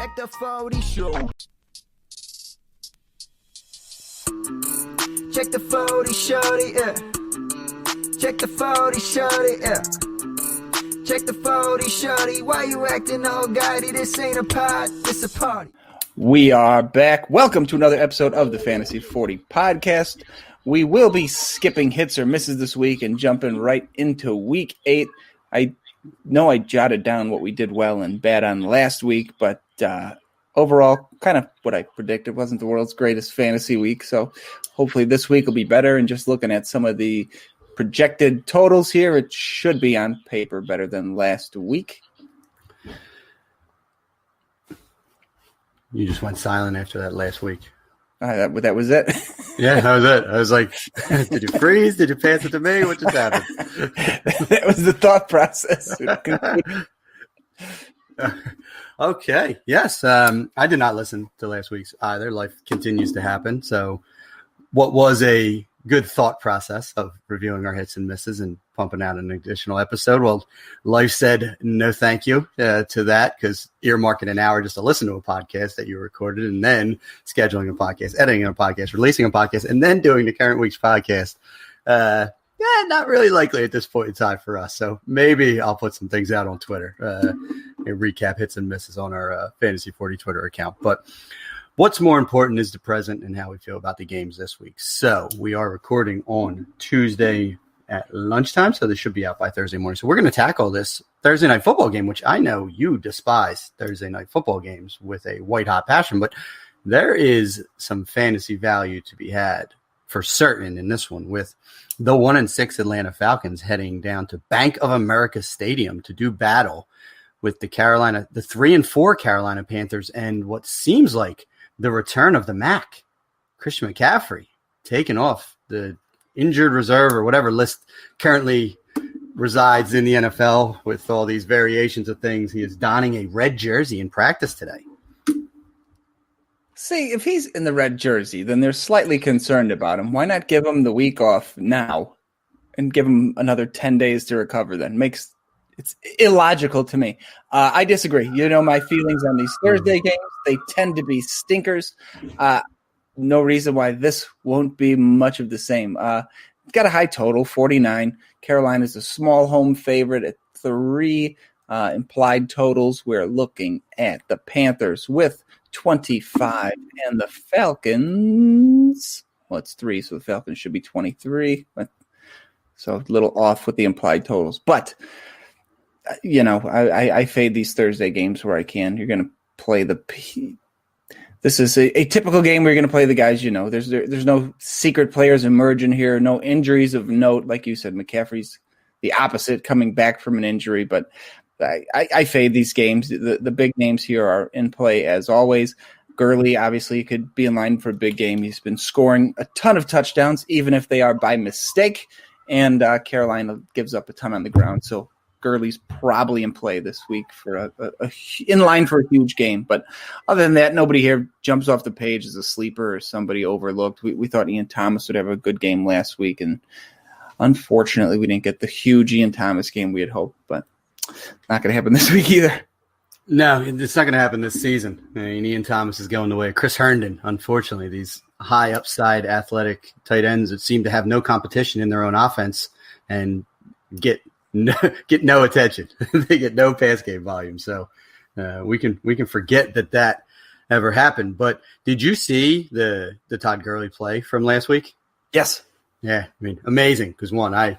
Check the 40 show. Check the 40 shorty, yeah. Check the 40 shorty, yeah. Check the 40 shorty. Why you acting all gaudy? This ain't a pod, this a party. We are back. Welcome to another episode of the Fantasy 40 podcast. We will be skipping hits or misses this week and jumping right into week 8. I know I jotted down what we did well and bad on last week, but overall, kind of what I predicted. Wasn't the world's greatest fantasy week, so hopefully this week will be better. And just looking at some of the projected totals here, it should be on paper better than last week. You just went silent after that last week. That was it. Yeah, that was it. I was like, did you freeze? Did you pass it to me? What just happened? That was the thought process. Okay. Yes. I did not listen to last week's either. Life continues to happen. So what was a good thought process of reviewing our hits and misses and pumping out an additional episode? Well, life said no thank you to that, because earmarking an hour just to listen to a podcast that you recorded and then scheduling a podcast, editing a podcast, releasing a podcast, and then doing the current week's podcast. Not really likely at this point in time for us. So maybe I'll put some things out on Twitter and recap hits and misses on our Fantasy 40 Twitter account. But what's more important is the present and how we feel about the games this week. So we are recording on Tuesday at lunchtime, so this should be out by Thursday morning. So we're going to tackle this Thursday night football game, which I know you despise Thursday night football games with a white-hot passion, but there is some fantasy value to be had for certain in this one, with the 1-6 Atlanta Falcons heading down to Bank of America Stadium to do battle with the 3-4 Carolina Panthers, and what seems like the return of the Mac, Christian McCaffrey, taken off the injured reserve or whatever list currently resides in the NFL with all these variations of things. He is donning a red jersey in practice today. See, if he's in the red jersey, then they're slightly concerned about him. Why not give him the week off now and give him another 10 days to recover then? It's illogical to me. I disagree. You know my feelings on these Thursday games. They tend to be stinkers. No reason why this won't be much of the same. Got a high total, 49. Carolina's a small home favorite at 3 implied totals. We're looking at the Panthers with 25 and the Falcons. Well, it's 3, so the Falcons should be 23. So a little off with the implied totals. But, I fade these Thursday games where I can. You're going to play this is a typical game where you're going to play the guys you know. There's no secret players emerging here, no injuries of note. Like you said, McCaffrey's the opposite, coming back from an injury. But I fade these games. The big names here are in play as always. Gurley obviously could be in line for a big game. He's been scoring a ton of touchdowns, even if they are by mistake. And Carolina gives up a ton on the ground. So Gurley's probably in play this week for in line for a huge game. But other than that, nobody here jumps off the page as a sleeper or somebody overlooked. We thought Ian Thomas would have a good game last week, and unfortunately we didn't get the huge Ian Thomas game we had hoped. But not going to happen this week either. No, it's not going to happen this season. I mean, Ian Thomas is going the way of Chris Herndon. Unfortunately, these high upside athletic tight ends that seem to have no competition in their own offense and get no attention. They get no pass game volume. So we can forget that ever happened. But did you see the Todd Gurley play from last week? Yes. Yeah, I mean, amazing. Because I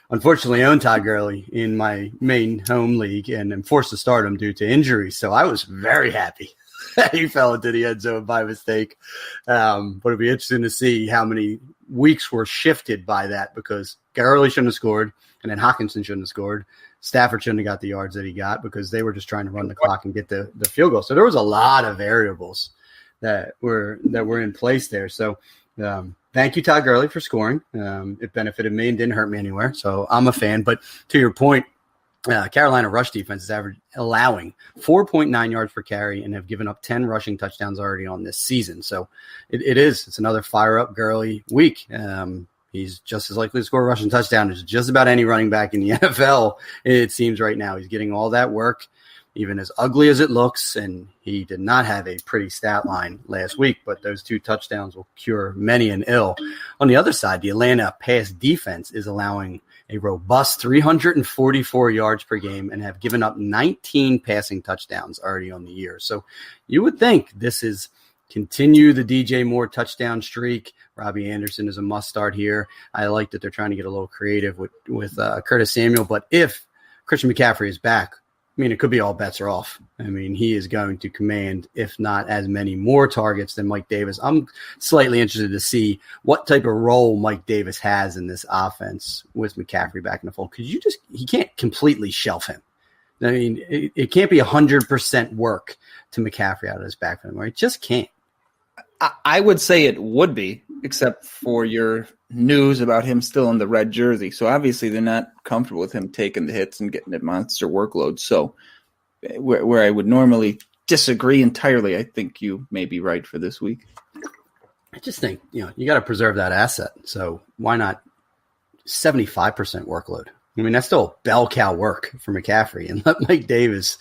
unfortunately own Todd Gurley in my main home league and am forced to start him due to injury. So I was very happy that he fell into the end zone by mistake. But it'll be interesting to see how many weeks were shifted by that, because Gurley shouldn't have scored, and then Hockenson shouldn't have scored. Stafford shouldn't have got the yards that he got because they were just trying to run the clock and get the field goal. So there was a lot of variables that were in place there. So thank you, Todd Gurley, for scoring. It benefited me and didn't hurt me anywhere. So I'm a fan. But to your point, Carolina rush defense is allowing 4.9 yards per carry and have given up 10 rushing touchdowns already on this season. So it's another fire-up Gurley week. He's just as likely to score a rushing touchdown as just about any running back in the NFL, it seems right now. He's getting all that work even as ugly as it looks, and he did not have a pretty stat line last week, but those 2 touchdowns will cure many an ill. On the other side, the Atlanta pass defense is allowing a robust 344 yards per game and have given up 19 passing touchdowns already on the year. So you would think this is continue the DJ Moore touchdown streak. Robbie Anderson is a must start here. I like that they're trying to get a little creative with Curtis Samuel, but if Christian McCaffrey is back, I mean, it could be all bets are off. I mean, he is going to command, if not as many more targets than Mike Davis. I'm slightly interested to see what type of role Mike Davis has in this offense with McCaffrey back in the fold, because he can't completely shelf him. I mean, it can't be 100% work to McCaffrey out of his backfield, right? It just can't. I would say it would be, except for your news about him still in the red jersey. So obviously they're not comfortable with him taking the hits and getting that monster workload. So where I would normally disagree entirely, I think you may be right for this week. I just think, you got to preserve that asset. So why not 75% workload? I mean, that's still bell cow work for McCaffrey, and let Mike Davis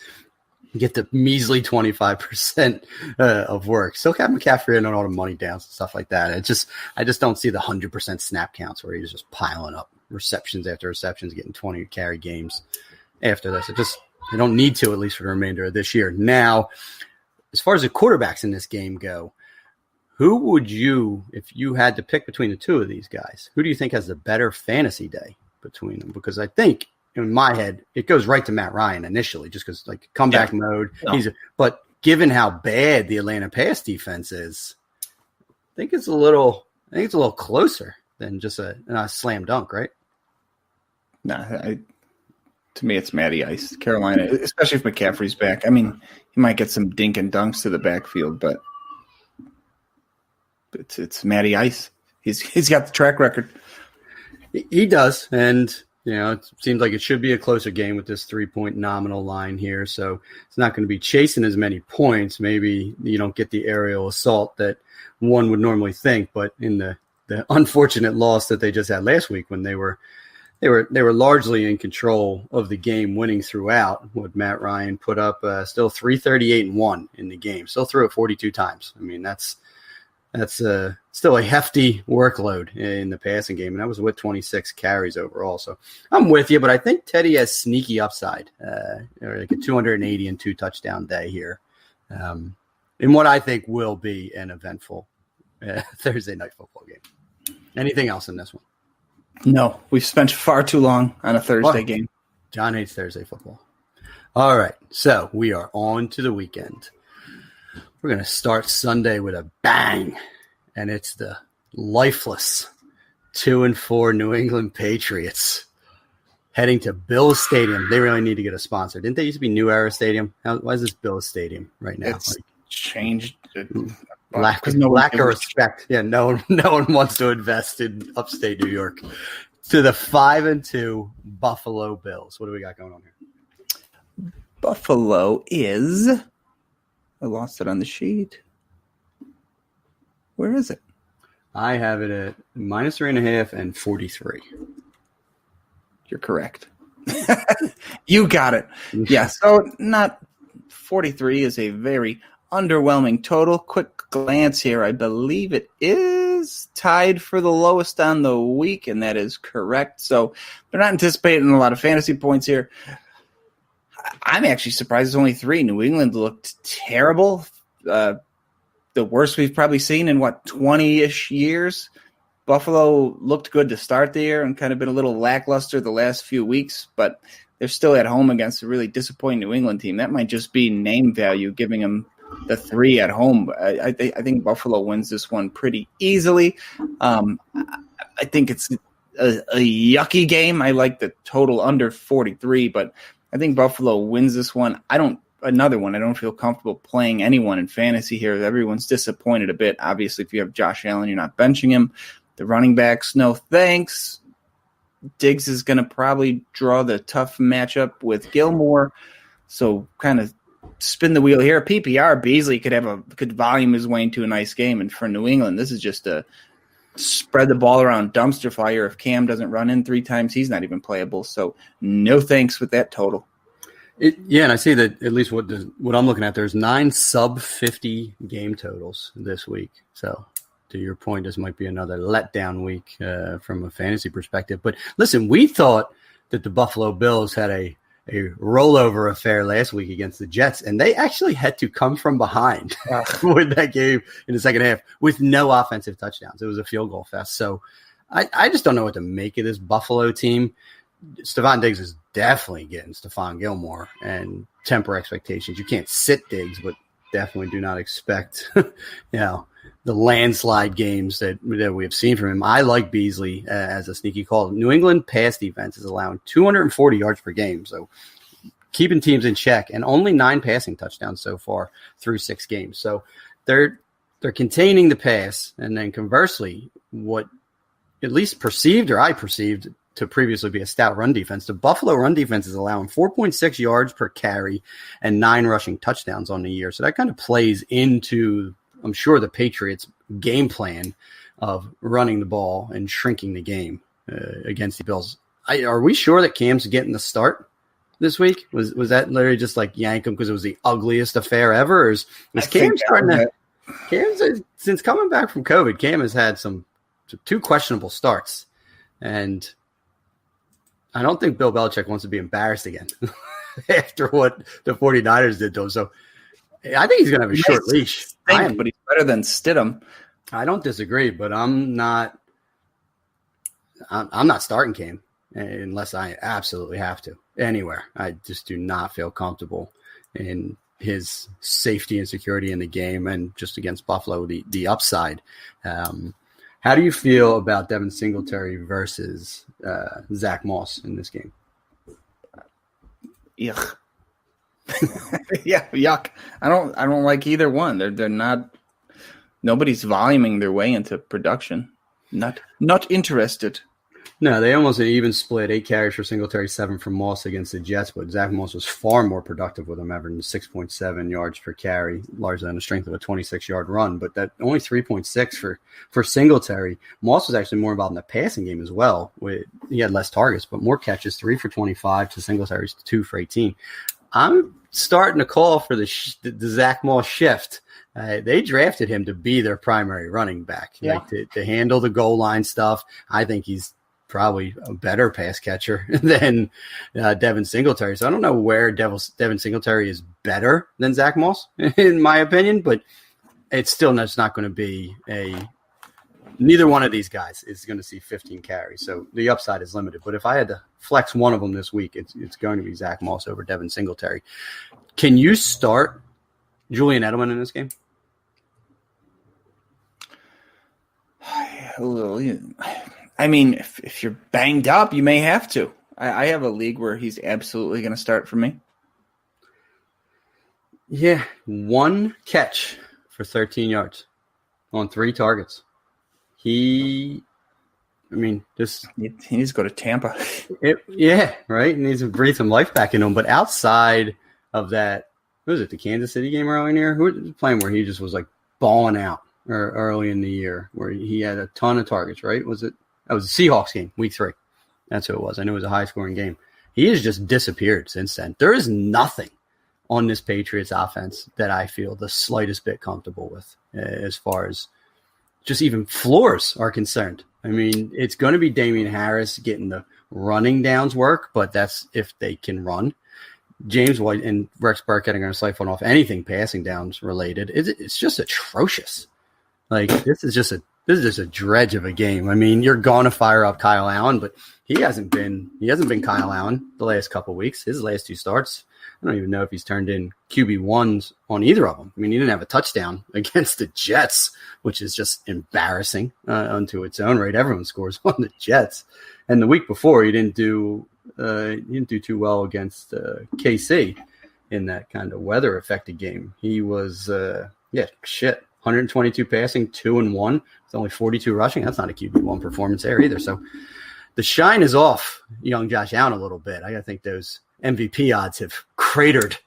get the measly 25% of work. Still have McCaffrey in on all the money downs and stuff like that. I just don't see the 100% snap counts where he's just piling up receptions after receptions, getting 20 carry games after this. I don't need to, at least for the remainder of this year. Now, as far as the quarterbacks in this game go, who would you, if you had to pick between the 2 of these guys, who do you think has the better fantasy day between them? Because I think, in my head, it goes right to Matt Ryan initially, just because comeback mode. No. But given how bad the Atlanta pass defense is, I think it's a little closer than just a slam dunk, right? No, to me, it's Matty Ice, Carolina, especially if McCaffrey's back. I mean, he might get some dink and dunks to the backfield, but it's Matty Ice. He's got the track record. He does, and it seems like it should be a closer game with this 3-point nominal line here. So it's not going to be chasing as many points. Maybe you don't get the aerial assault that one would normally think. But in the unfortunate loss that they just had last week, when they were largely in control of the game, winning throughout, what Matt Ryan put up still 338-1 in the game. Still threw it 42 times. I mean, that's still a hefty workload in the passing game, and that was with 26 carries overall. So I'm with you, but I think Teddy has sneaky upside, like a 280 and 2 touchdown day here, in what I think will be an eventful Thursday night football game. Anything else in this one? No, we've spent far too long on a Thursday game. John hates Thursday football. All right, so we are on to the weekend. We're going to start Sunday with a bang, and it's the lifeless 2-4 New England Patriots heading to Bills Stadium. They really need to get a sponsor. Didn't they used to be New Era Stadium? Why is this Bills Stadium right now? It's changed. Lack of respect. Yeah, no one wants to invest in upstate New York. To the 5-2 Buffalo Bills. What do we got going on here? Buffalo is... I lost it on the sheet. Where is it? I have it at -3.5 and 43. You're correct. You got it. Yeah, so not 43 is a very underwhelming total. Quick glance here. I believe it is tied for the lowest on the week, and that is correct. So they're not anticipating a lot of fantasy points here. I'm actually surprised it's only 3. New England looked terrible. The worst we've probably seen in, 20-ish years. Buffalo looked good to start the year and kind of been a little lackluster the last few weeks, but they're still at home against a really disappointing New England team. That might just be name value, giving them the 3 at home. I think Buffalo wins this one pretty easily. I think it's a yucky game. I like the total under 43, but I think Buffalo wins this one. I don't feel comfortable playing anyone in fantasy here. Everyone's disappointed a bit. Obviously, if you have Josh Allen, you're not benching him. The running backs, no thanks. Diggs is going to probably draw the tough matchup with Gilmore. So kind of spin the wheel here. PPR, Beasley could volume his way into a nice game. And for New England, this is just a spread the ball around dumpster fire. If Cam doesn't run in 3 times, he's not even playable. So no thanks with that total. Yeah, and I see that at least what I'm looking at, there's 9 sub-50 game totals this week. So to your point, this might be another letdown week from a fantasy perspective. But listen, we thought that the Buffalo Bills had a rollover affair last week against the Jets, and they actually had to come from behind with that game in the second half with no offensive touchdowns. It was a field goal fest. So I just don't know what to make of this Buffalo team. Stephon Diggs is definitely getting Stephon Gilmore and temper expectations. You can't sit Diggs, but definitely do not expect, the landslide games that we have seen from him. I like Beasley as a sneaky call. New England pass defense is allowing 240 yards per game, so keeping teams in check, and only 9 passing touchdowns so far through 6 games. So they're containing the pass, and then conversely, what at least perceived or I perceived to previously be a stout run defense, the Buffalo run defense is allowing 4.6 yards per carry and 9 rushing touchdowns on the year. So that kind of plays into, I'm sure, the Patriots' game plan of running the ball and shrinking the game against the Bills. Are we sure that Cam's getting the start this week? Was that literally just like yank him because it was the ugliest affair ever? Or is Cam starting to – Cam's, since coming back from COVID, Cam has had some 2 questionable starts. And – I don't think Bill Belichick wants to be embarrassed again after what the 49ers did to him. So I think he's going to have a short leash. But he's better than Stidham. I don't disagree, but I'm not starting Cam unless I absolutely have to anywhere. I just do not feel comfortable in his safety and security in the game, and just against Buffalo, the upside. How do you feel about Devin Singletary versus Zach Moss in this game? Yuck. Yeah, yuck. I don't like either one. They're not. Nobody's voluming their way into production. Not interested. No, they almost an even split. 8 carries for Singletary, 7 for Moss against the Jets, but Zach Moss was far more productive with him, averaging 6.7 yards per carry, largely on the strength of a 26-yard run. But that only 3.6 for Singletary. Moss was actually more involved in the passing game as well. He had less targets, but more catches, 3 for 25 to Singletary's 2 for 18. I'm starting to call for the Zach Moss shift. They drafted him to be their primary running back, like to handle the goal line stuff. I think he's probably a better pass catcher than Devin Singletary. So I don't know where Devin Singletary is better than Zach Moss, in my opinion, but it's still not going to be neither one of these guys is going to see 15 carries. So the upside is limited. But if I had to flex one of them this week, it's going to be Zach Moss over Devin Singletary. Can you start Julian Edelman in this game? I mean, if you're banged up, you may have to. I have a league where he's absolutely going to start for me. Yeah, 1 catch for 13 yards on 3 targets. He needs to go to Tampa. Right? He needs to breathe some life back into him. But outside of that, what was it, the Kansas City game early in the year? Who was playing where he just was like balling out early in the year where he had a ton of targets, right? That was the Seahawks game, week 3. That's who it was. I knew it was a high-scoring game. He has just disappeared since then. There is nothing on this Patriots offense that I feel the slightest bit comfortable with as far as just even floors are concerned. I mean, it's going to be Damian Harris getting the running downs work, but that's if they can run. James White and Rex Burkhead are going to siphon off anything passing downs related. It's just atrocious. Like, this is just a dredge of a game. I mean, you're going to fire up Kyle Allen, but he hasn't been Kyle Allen the last couple of weeks. His last 2 starts, I don't even know if he's turned in QB1s on either of them. I mean, he didn't have a touchdown against the Jets, which is just embarrassing unto its own right. Everyone scores on the Jets. And the week before, he didn't do too well against KC in that kind of weather-affected game. He was 122 passing, 2-1. With only 42 rushing. That's not a QB1 performance there either. So the shine is off young Josh Allen a little bit. I got to think those MVP odds have cratered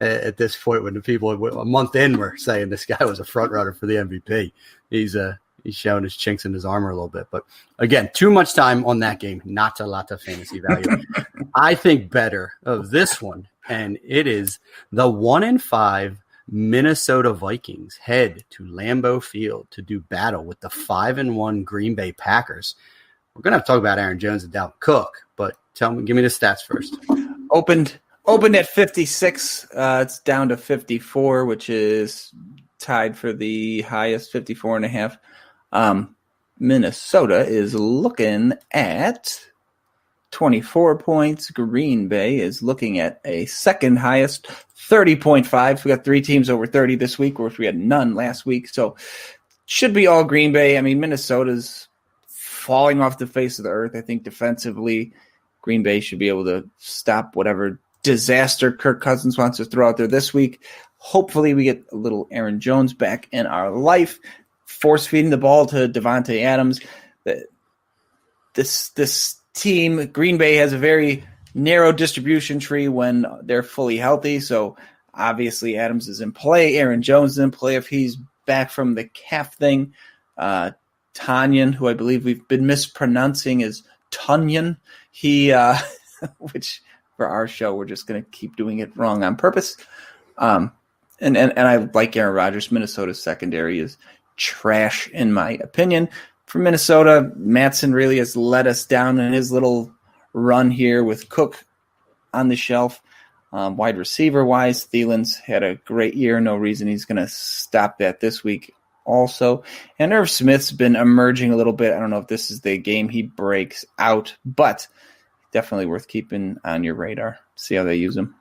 at this point when the people a month in were saying this guy was a front runner for the MVP. He's showing his chinks in his armor a little bit. But again, too much time on that game. Not a lot of fantasy value. I think better of this one and it is the 1-5 Minnesota Vikings head to Lambeau Field to do battle with the 5-1 Green Bay Packers. We're going to have to talk about Aaron Jones and Dalvin Cook, but give me the stats first. Opened at 56. It's down to 54, which is tied for the highest, 54.5. Minnesota is looking at 24 points. Green Bay is looking at a second highest, 30.5. So we got 3 teams over 30 this week, which we had none last week. So should be all Green Bay. I mean, Minnesota's falling off the face of the earth. I think defensively, Green Bay should be able to stop whatever disaster Kirk Cousins wants to throw out there this week. Hopefully we get a little Aaron Jones back in our life, force feeding the ball to Davante Adams. This team, Green Bay, has a very narrow distribution tree when they're fully healthy. So obviously Adams is in play. Aaron Jones is in play if he's back from the calf thing. Tanyan, who I believe we've been mispronouncing, is Tunyon. He, which for our show, we're just going to keep doing it wrong on purpose. And I like Aaron Rodgers. Minnesota's secondary is trash, in my opinion. For Minnesota, Mattson really has let us down in his little run here with Cook on the shelf. Wide receiver-wise, Thielen's had a great year. No reason he's going to stop that this week also. And Irv Smith's been emerging a little bit. I don't know if this is the game he breaks out, but definitely worth keeping on your radar. See how they use him.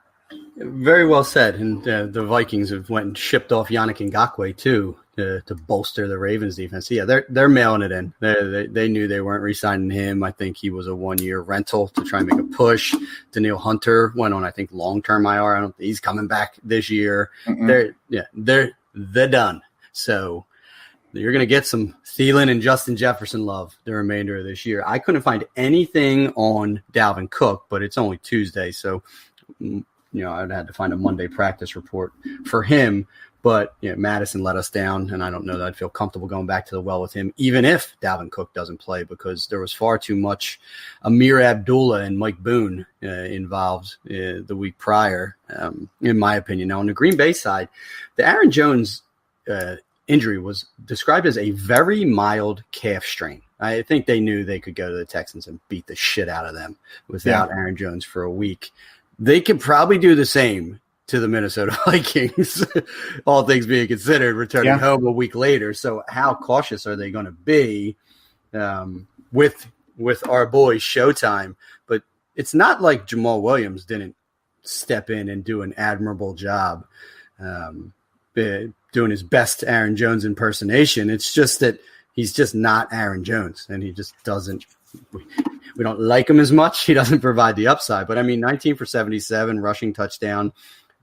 Very well said. And the Vikings have went and shipped off Yannick Ngakoue too to bolster the Ravens defense. Yeah, they're mailing it in. They knew they weren't re-signing him. I think he was a 1-year rental to try and make a push. Daniil Hunter went on, I think, long-term IR. I don't think he's coming back this year. They're done. So you're going to get some Thielen and Justin Jefferson love the remainder of this year. I couldn't find anything on Dalvin Cook, but it's only Tuesday, so I'd had to find a Monday practice report for him. But Madison let us down, and I don't know that I'd feel comfortable going back to the well with him, even if Dalvin Cook doesn't play, because there was far too much Amir Abdullah and Mike Boone involved the week prior, in my opinion. Now, on the Green Bay side, the Aaron Jones injury was described as a very mild calf strain. I think they knew they could go to the Texans and beat the shit out of them without Aaron Jones for a week. They could probably do the same to the Minnesota Vikings, all things being considered, returning home a week later. So how cautious are they going to be with our boy Showtime? But it's not like Jamal Williams didn't step in and do an admirable job doing his best Aaron Jones impersonation. It's just that he's just not Aaron Jones, and he just doesn't – we don't like him as much. He doesn't provide the upside. But, 19 for 77, rushing touchdown.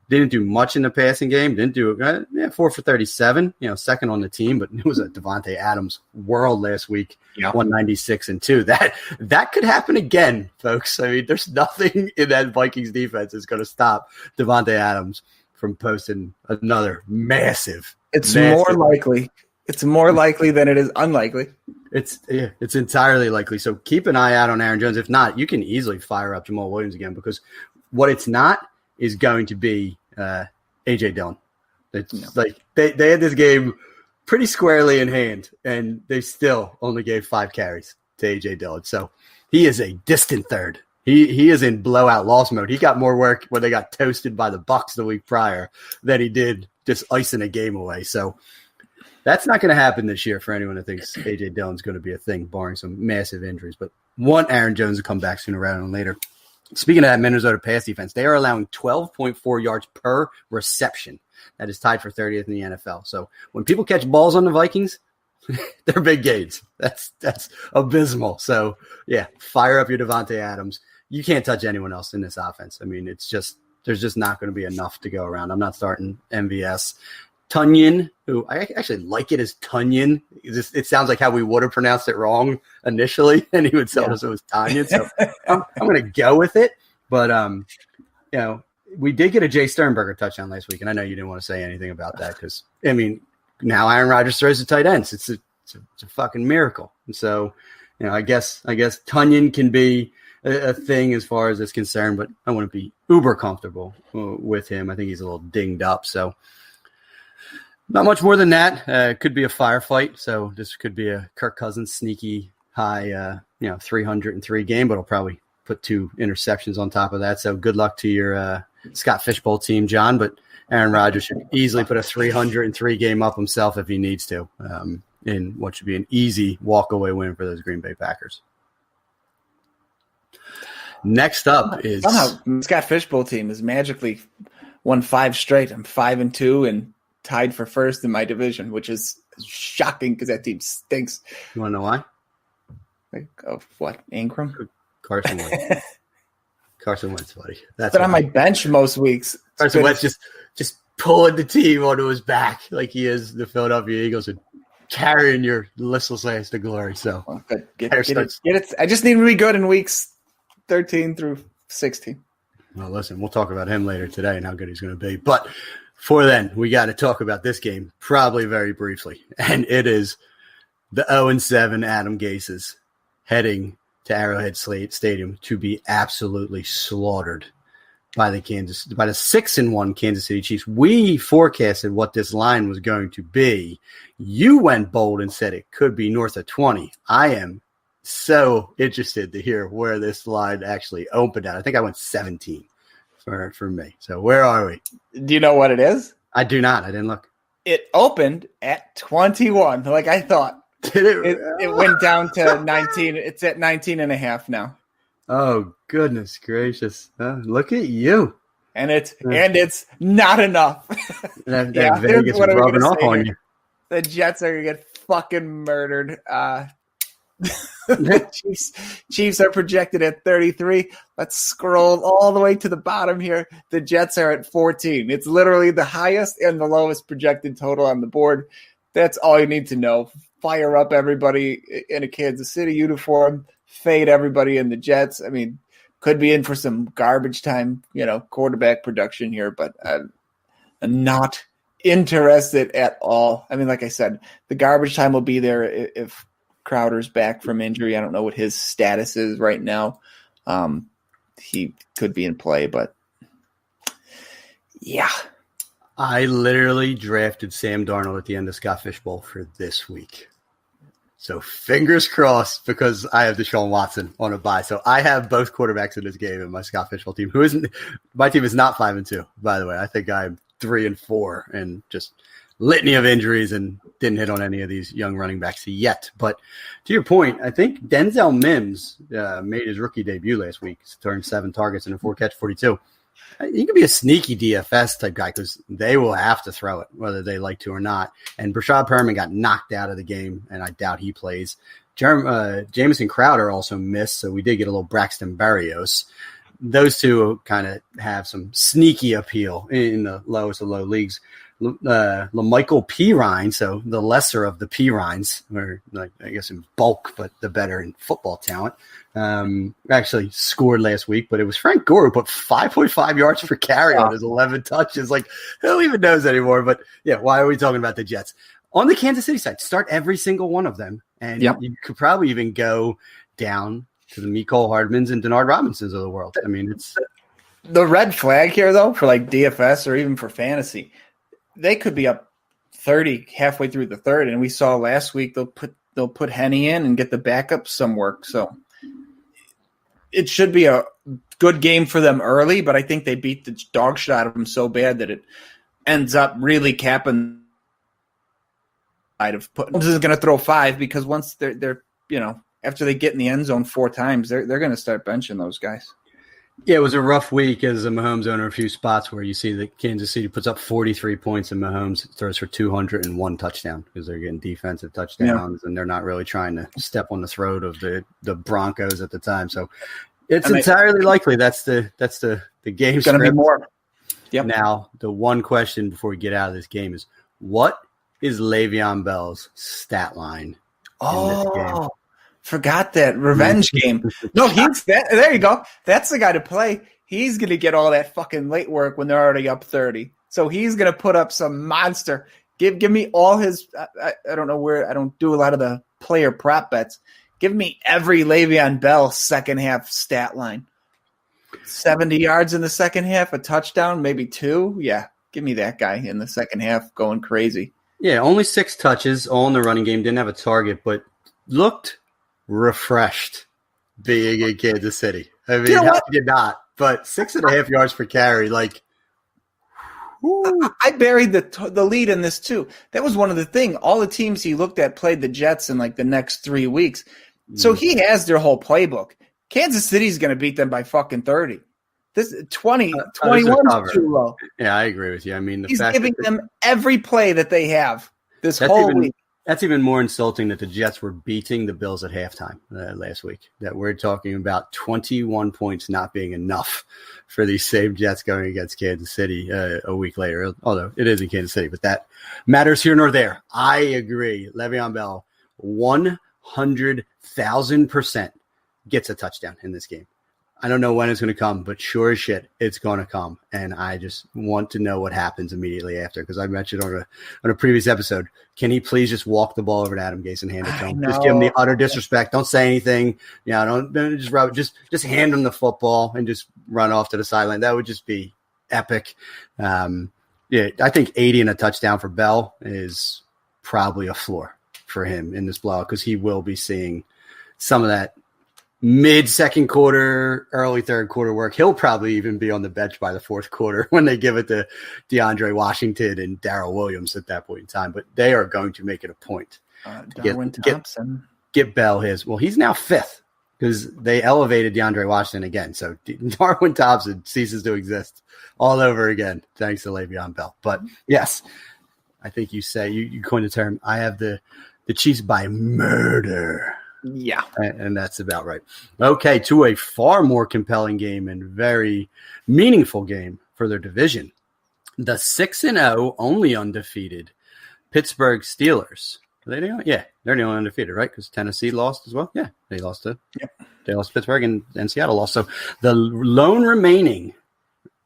Didn't do much in the passing game. Didn't do 4 for 37, second on the team. But it was a Davante Adams world last week, 196-2. That could happen again, folks. There's nothing in that Vikings defense that's going to stop Davante Adams from posting another massive. It's more likely. It's more likely than it is unlikely. It's entirely likely. So keep an eye out on Aaron Jones. If not, you can easily fire up Jamal Williams again, because what it's not is going to be A.J. Dillon. It's like they had this game pretty squarely in hand, and they still only gave 5 carries to A.J. Dillon. So he is a distant third. He is in blowout loss mode. He got more work when they got toasted by the Bucs the week prior than he did just icing a game away. So that's not going to happen this year for anyone that thinks A.J. Dillon's going to be a thing, barring some massive injuries. But want Aaron Jones to come back sooner rather than later. Speaking of that Minnesota pass defense, they are allowing 12.4 yards per reception. That is tied for 30th in the NFL. So when people catch balls on the Vikings, they're big gains. That's abysmal. So, fire up your Davante Adams. You can't touch anyone else in this offense. There's just not going to be enough to go around. I'm not starting MVS. Tunyon, who I actually like it as Tunyon. It sounds like how we would have pronounced it wrong initially, and he would tell us it was Tunyon. So I'm going to go with it. But, we did get a Jay Sternberger touchdown last week, and I know you didn't want to say anything about that because, now Aaron Rodgers throws to tight ends. It's a fucking miracle. And so, I guess Tunyon can be a thing as far as it's concerned, but I wouldn't be uber comfortable with him. I think he's a little dinged up. So not much more than that. It could be a firefight. So this could be a Kirk Cousins sneaky high, 303 game, but he'll probably put 2 interceptions on top of that. So good luck to your Scott Fishbowl team, John. But Aaron Rodgers should easily put a 303 game up himself if he needs to, in what should be an easy walk-away win for those Green Bay Packers. Next up is somehow Scott Fishbowl team has magically won 5 straight. I'm 5-2 and tied for first in my division, which is shocking because that team stinks. You want to know why? Like, what, Ingram? Carson Wentz. Carson Wentz, buddy. That's been on my bench most weeks. Carson Wentz just pulling the team onto his back like he is the Philadelphia Eagles and carrying your listless ass to glory. So get it. I just need to be good in weeks 13 through 16. Well, listen, we'll talk about him later today and how good he's going to be. But for then, we got to talk about this game probably very briefly. And it is the 0-7 Adam Gases heading to Arrowhead Stadium to be absolutely slaughtered by the 6-1 Kansas City Chiefs. We forecasted what this line was going to be. You went bold and said it could be north of 20. I am so interested to hear where this line actually opened at. I think I went 17 for me. So where are we? Do you know what it is? I do not. I didn't look. It opened at 21, like I thought. Did it? It went down to 19. It's at 19.5 now. Oh, goodness gracious. Look at you. And it's not enough. That Vegas is rubbing off on you. The Jets are going to get fucking murdered. The Chiefs are projected at 33. Let's scroll all the way to the bottom here. The Jets are at 14. It's literally the highest and the lowest projected total on the board. That's all you need to know. Fire up everybody in a Kansas City uniform. Fade everybody in the Jets. I mean, could be in for some garbage time, quarterback production here, but I'm not interested at all. I mean, like I said, the garbage time will be there if Crowder's back from injury. I don't know what his status is right now. He could be in play, but yeah. I literally drafted Sam Darnold at the end of Scott Fishbowl for this week. So fingers crossed because I have Deshaun Watson on a bye. So I have both quarterbacks in this game in my Scott Fishbowl team. My team is not 5-2, by the way. I think I'm 3-4 and just litany of injuries and didn't hit on any of these young running backs yet. But to your point, I think Denzel Mims made his rookie debut last week. He turned 7 targets and a 4-catch 42. He could be a sneaky DFS type guy because they will have to throw it, whether they like to or not. And Brashad Perriman got knocked out of the game, and I doubt he plays. Jamison Crowder also missed, so we did get a little Braxton Berrios. Those two kind of have some sneaky appeal in the lowest of low leagues. LaMichael Pirine, so the lesser of the Pirines, or like I guess in bulk, but the better in football talent, actually scored last week. But it was Frank Gore who put 5.5 yards per carry on his 11 touches. Like, who even knows anymore? But yeah, why are we talking about the Jets? On the Kansas City side, start every single one of them, and you could probably even go down to the Mecole Hardmans and Denard Robinsons of the world. I mean, it's the red flag here, though, for like DFS or even for fantasy. They could be up 30 halfway through the third, and we saw last week they'll put Henny in and get the backup some work. So it should be a good game for them early, but I think they beat the dog shit out of them so bad that it ends up really capping. Of putting is going to throw 5 because once they're after they get in the end zone 4 times, they're going to start benching those guys. Yeah, it was a rough week as a Mahomes owner. A few spots where you see that Kansas City puts up 43 points and Mahomes throws for 201 touchdown because they're getting defensive touchdowns and they're not really trying to step on the throat of the Broncos at the time. So it's entirely likely that's the game. It's going to be more. Yep. Now, the one question before we get out of this game is, what is Le'Veon Bell's stat line in this game? Forgot that revenge game. No, there you go. That's the guy to play. He's going to get all that fucking late work when they're already up 30. So he's going to put up some monster. Give me all his. I don't know where. I don't do a lot of the player prop bets. Give me every Le'Veon Bell second half stat line. 70 yards in the second half, a touchdown, maybe 2. Yeah, give me that guy in the second half going crazy. Yeah, only 6 touches, all in the running game. Didn't have a target, but looked refreshed being in Kansas City. I mean, how did not? But 6.5 yards per carry, like. Woo. I buried the lead in this too. That was one of the things. All the teams he looked at played the Jets in like the next 3 weeks. So he has their whole playbook. Kansas City's going to beat them by fucking 30. This 21 is too low. Yeah, I agree with you. I mean, he's giving them every play that they have this whole week. That's even more insulting that the Jets were beating the Bills at halftime last week. That we're talking about 21 points not being enough for these same Jets going against Kansas City a week later. Although it is in Kansas City, but that matters here nor there. I agree. Le'Veon Bell, 100,000% gets a touchdown in this game. I don't know when it's going to come, but sure as shit, it's going to come. And I just want to know what happens immediately after, because I mentioned on a previous episode, can he please just walk the ball over to Adam Gase and hand it to him? Just give him the utter disrespect. Don't say anything. Don't just hand him the football and just run off to the sideline. That would just be epic. I think 80 and a touchdown for Bell is probably a floor for him in this blowout, because he will be seeing some of that mid-second quarter, early third quarter work. He'll probably even be on the bench by the fourth quarter when they give it to DeAndre Washington and Darrell Williams at that point in time. But they are going to make it a point. Darwin Thompson. Get Bell his. Well, he's now 5th because they elevated DeAndre Washington again. So Darwin Thompson ceases to exist all over again, thanks to Le'Veon Bell. But yes, I think you coined the term, I have the Chiefs by murder. Yeah. And that's about right. Okay, to a far more compelling game and very meaningful game for their division. The 6-0, only undefeated Pittsburgh Steelers. Are they they're the only undefeated, right? Because Tennessee lost as well. Yeah, they lost to Pittsburgh and Seattle lost. So the lone remaining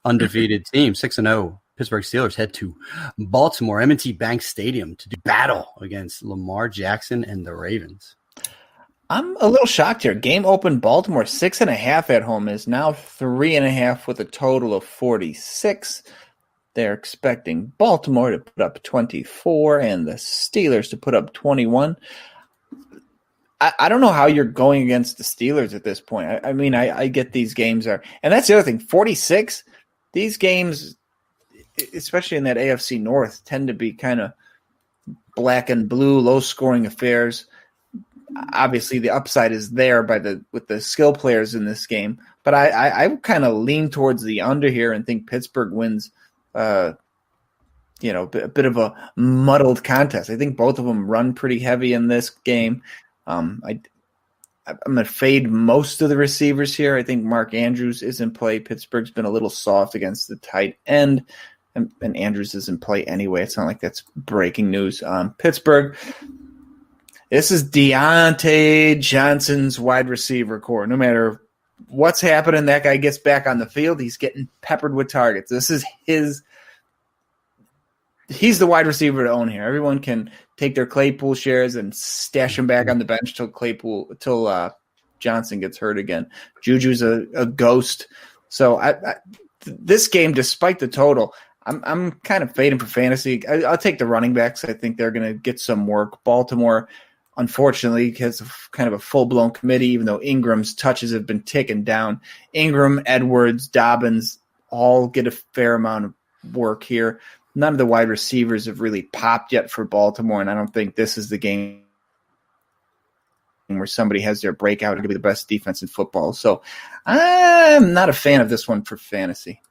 undefeated team, 6-0, Pittsburgh Steelers, head to Baltimore, M&T Bank Stadium to do battle against Lamar Jackson and the Ravens. I'm a little shocked here. Game open Baltimore 6.5 at home is now 3.5 with a total of 46. They're expecting Baltimore to put up 24 and the Steelers to put up 21. I don't know how you're going against the Steelers at this point. I mean, I get these games are, and that's the other thing. 46. These games, especially in that AFC North, tend to be kind of black and blue, low scoring affairs. Obviously, the upside is there with the skill players in this game, but I kind of lean towards the under here and think Pittsburgh wins. A bit of a muddled contest. I think both of them run pretty heavy in this game. I'm going to fade most of the receivers here. I think Mark Andrews is in play. Pittsburgh's been a little soft against the tight end, and Andrews is in play anyway. It's not like that's breaking news. Pittsburgh. This is Deontay Johnson's wide receiver core. No matter what's happening, that guy gets back on the field. He's getting peppered with targets. This is he's the wide receiver to own here. Everyone can take their Claypool shares and stash him back on the bench till Johnson gets hurt again. Juju's a ghost. So this game, despite the total, I'm kind of fading for fantasy. I'll take the running backs. I think they're going to get some work. Baltimore, unfortunately, has kind of a full-blown committee, even though Ingram's touches have been ticking down. Ingram, Edwards, Dobbins all get a fair amount of work here. None of the wide receivers have really popped yet for Baltimore, and I don't think this is the game where somebody has their breakout and to be the best defense in football. So I'm not a fan of this one for fantasy.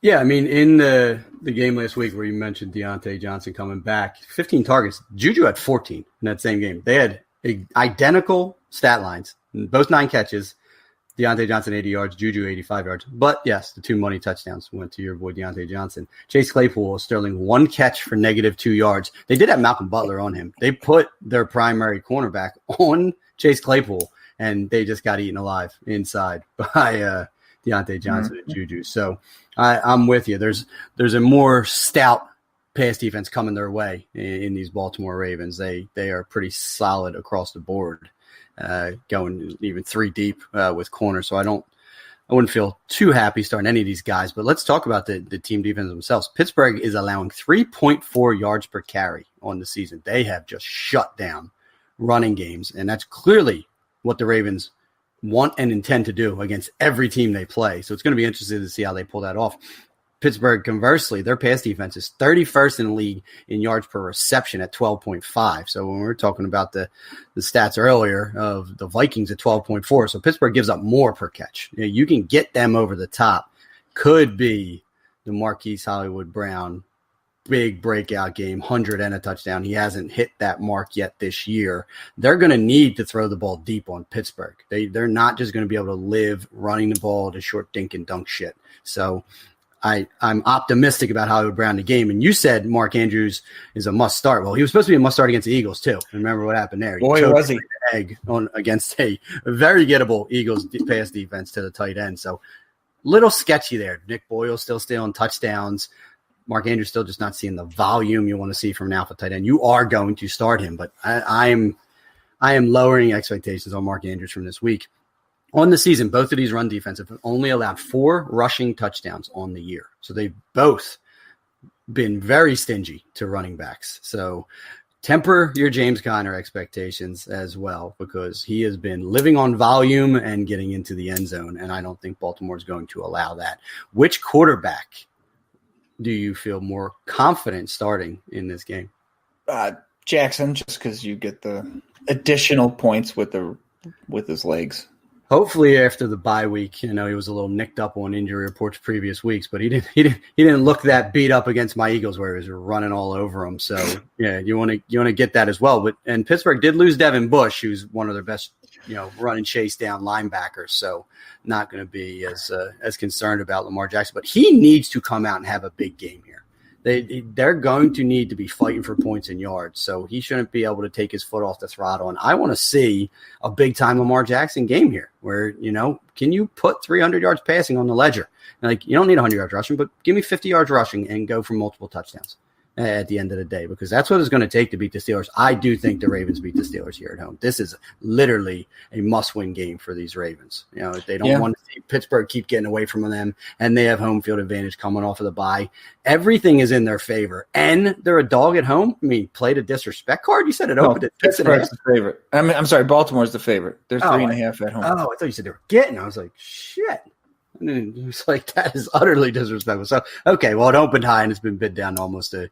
Yeah, I mean, in the game last week where you mentioned Deontay Johnson coming back, 15 targets. Juju had 14 in that same game. They had identical stat lines, both 9 catches. Deontay Johnson, 80 yards, Juju, 85 yards. But, yes, the 2 money touchdowns went to your boy Deontay Johnson. Chase Claypool, Sterling, 1 catch for -2 yards. They did have Malcolm Butler on him. They put their primary cornerback on Chase Claypool, and they just got eaten alive inside by Deontay Johnson and Juju. So I'm with you. There's a more stout pass defense coming their way in these Baltimore Ravens. They are pretty solid across the board. going even 3 deep with corners. So I wouldn't feel too happy starting any of these guys. But let's talk about the team defense themselves. Pittsburgh is allowing 3.4 yards per carry on the season. They have just shut down running games, and that's clearly what the Ravens want and intend to do against every team they play. So it's going to be interesting to see how they pull that off. Pittsburgh, conversely, their pass defense is 31st in the league in yards per reception at 12.5. So when we were talking about the stats earlier of the Vikings at 12.4, so Pittsburgh gives up more per catch. You can get them over the top. Could be the Marquise Hollywood Brown big breakout game, 100 and a touchdown. He hasn't hit that mark yet this year. They're going to need to throw the ball deep on Pittsburgh. They're not just going to be able to live running the ball to short dink and dunk shit. So I'm optimistic about Hollywood Brown in the game. And you said Mark Andrews is a must start. Well, he was supposed to be a must start against the Eagles too. Remember what happened there? Boy, was he. Egg against a very gettable Eagles pass defense to the tight end. So little sketchy there. Nick Boyle still stealing touchdowns. Mark Andrews still just not seeing the volume you want to see from an alpha tight end. You are going to start him, but I am lowering expectations on Mark Andrews from this week. On the season, both of these run defenses have only allowed 4 rushing touchdowns on the year. So they've both been very stingy to running backs. So temper your James Conner expectations as well, because he has been living on volume and getting into the end zone, and I don't think Baltimore is going to allow that. Which quarterback do you feel more confident starting in this game? Jackson, just because you get the additional points with his legs. Hopefully after the bye week, he was a little nicked up on injury reports previous weeks, but he didn't look that beat up against my Eagles where he was running all over them. So yeah, you want to get that as well. And Pittsburgh did lose Devin Bush, who's one of their best, run and chase down linebackers. So not going to be as concerned about Lamar Jackson, but he needs to come out and have a big game here. They're going to need to be fighting for points and yards, so he shouldn't be able to take his foot off the throttle. And I want to see a big-time Lamar Jackson game here where, can you put 300 yards passing on the ledger? Like, you don't need 100 yards rushing, but give me 50 yards rushing and go for multiple touchdowns at the end of the day, because that's what it's going to take to beat the Steelers. I do think the Ravens beat the Steelers here at home. This is literally a must-win game for these Ravens. They don't want to see Pittsburgh keep getting away from them, and they have home field advantage coming off of the bye. Everything is in their favor, and they're a dog at home. I mean, play the disrespect card. You said it opened at 6.5. Pittsburgh's the favorite. I'm sorry, Baltimore's the favorite. They're 3.5 at home. Oh, I thought you said they were getting. I was like, shit. And it was like, that is utterly disrespectful. So, okay, well, it opened high and it's been bid down to almost a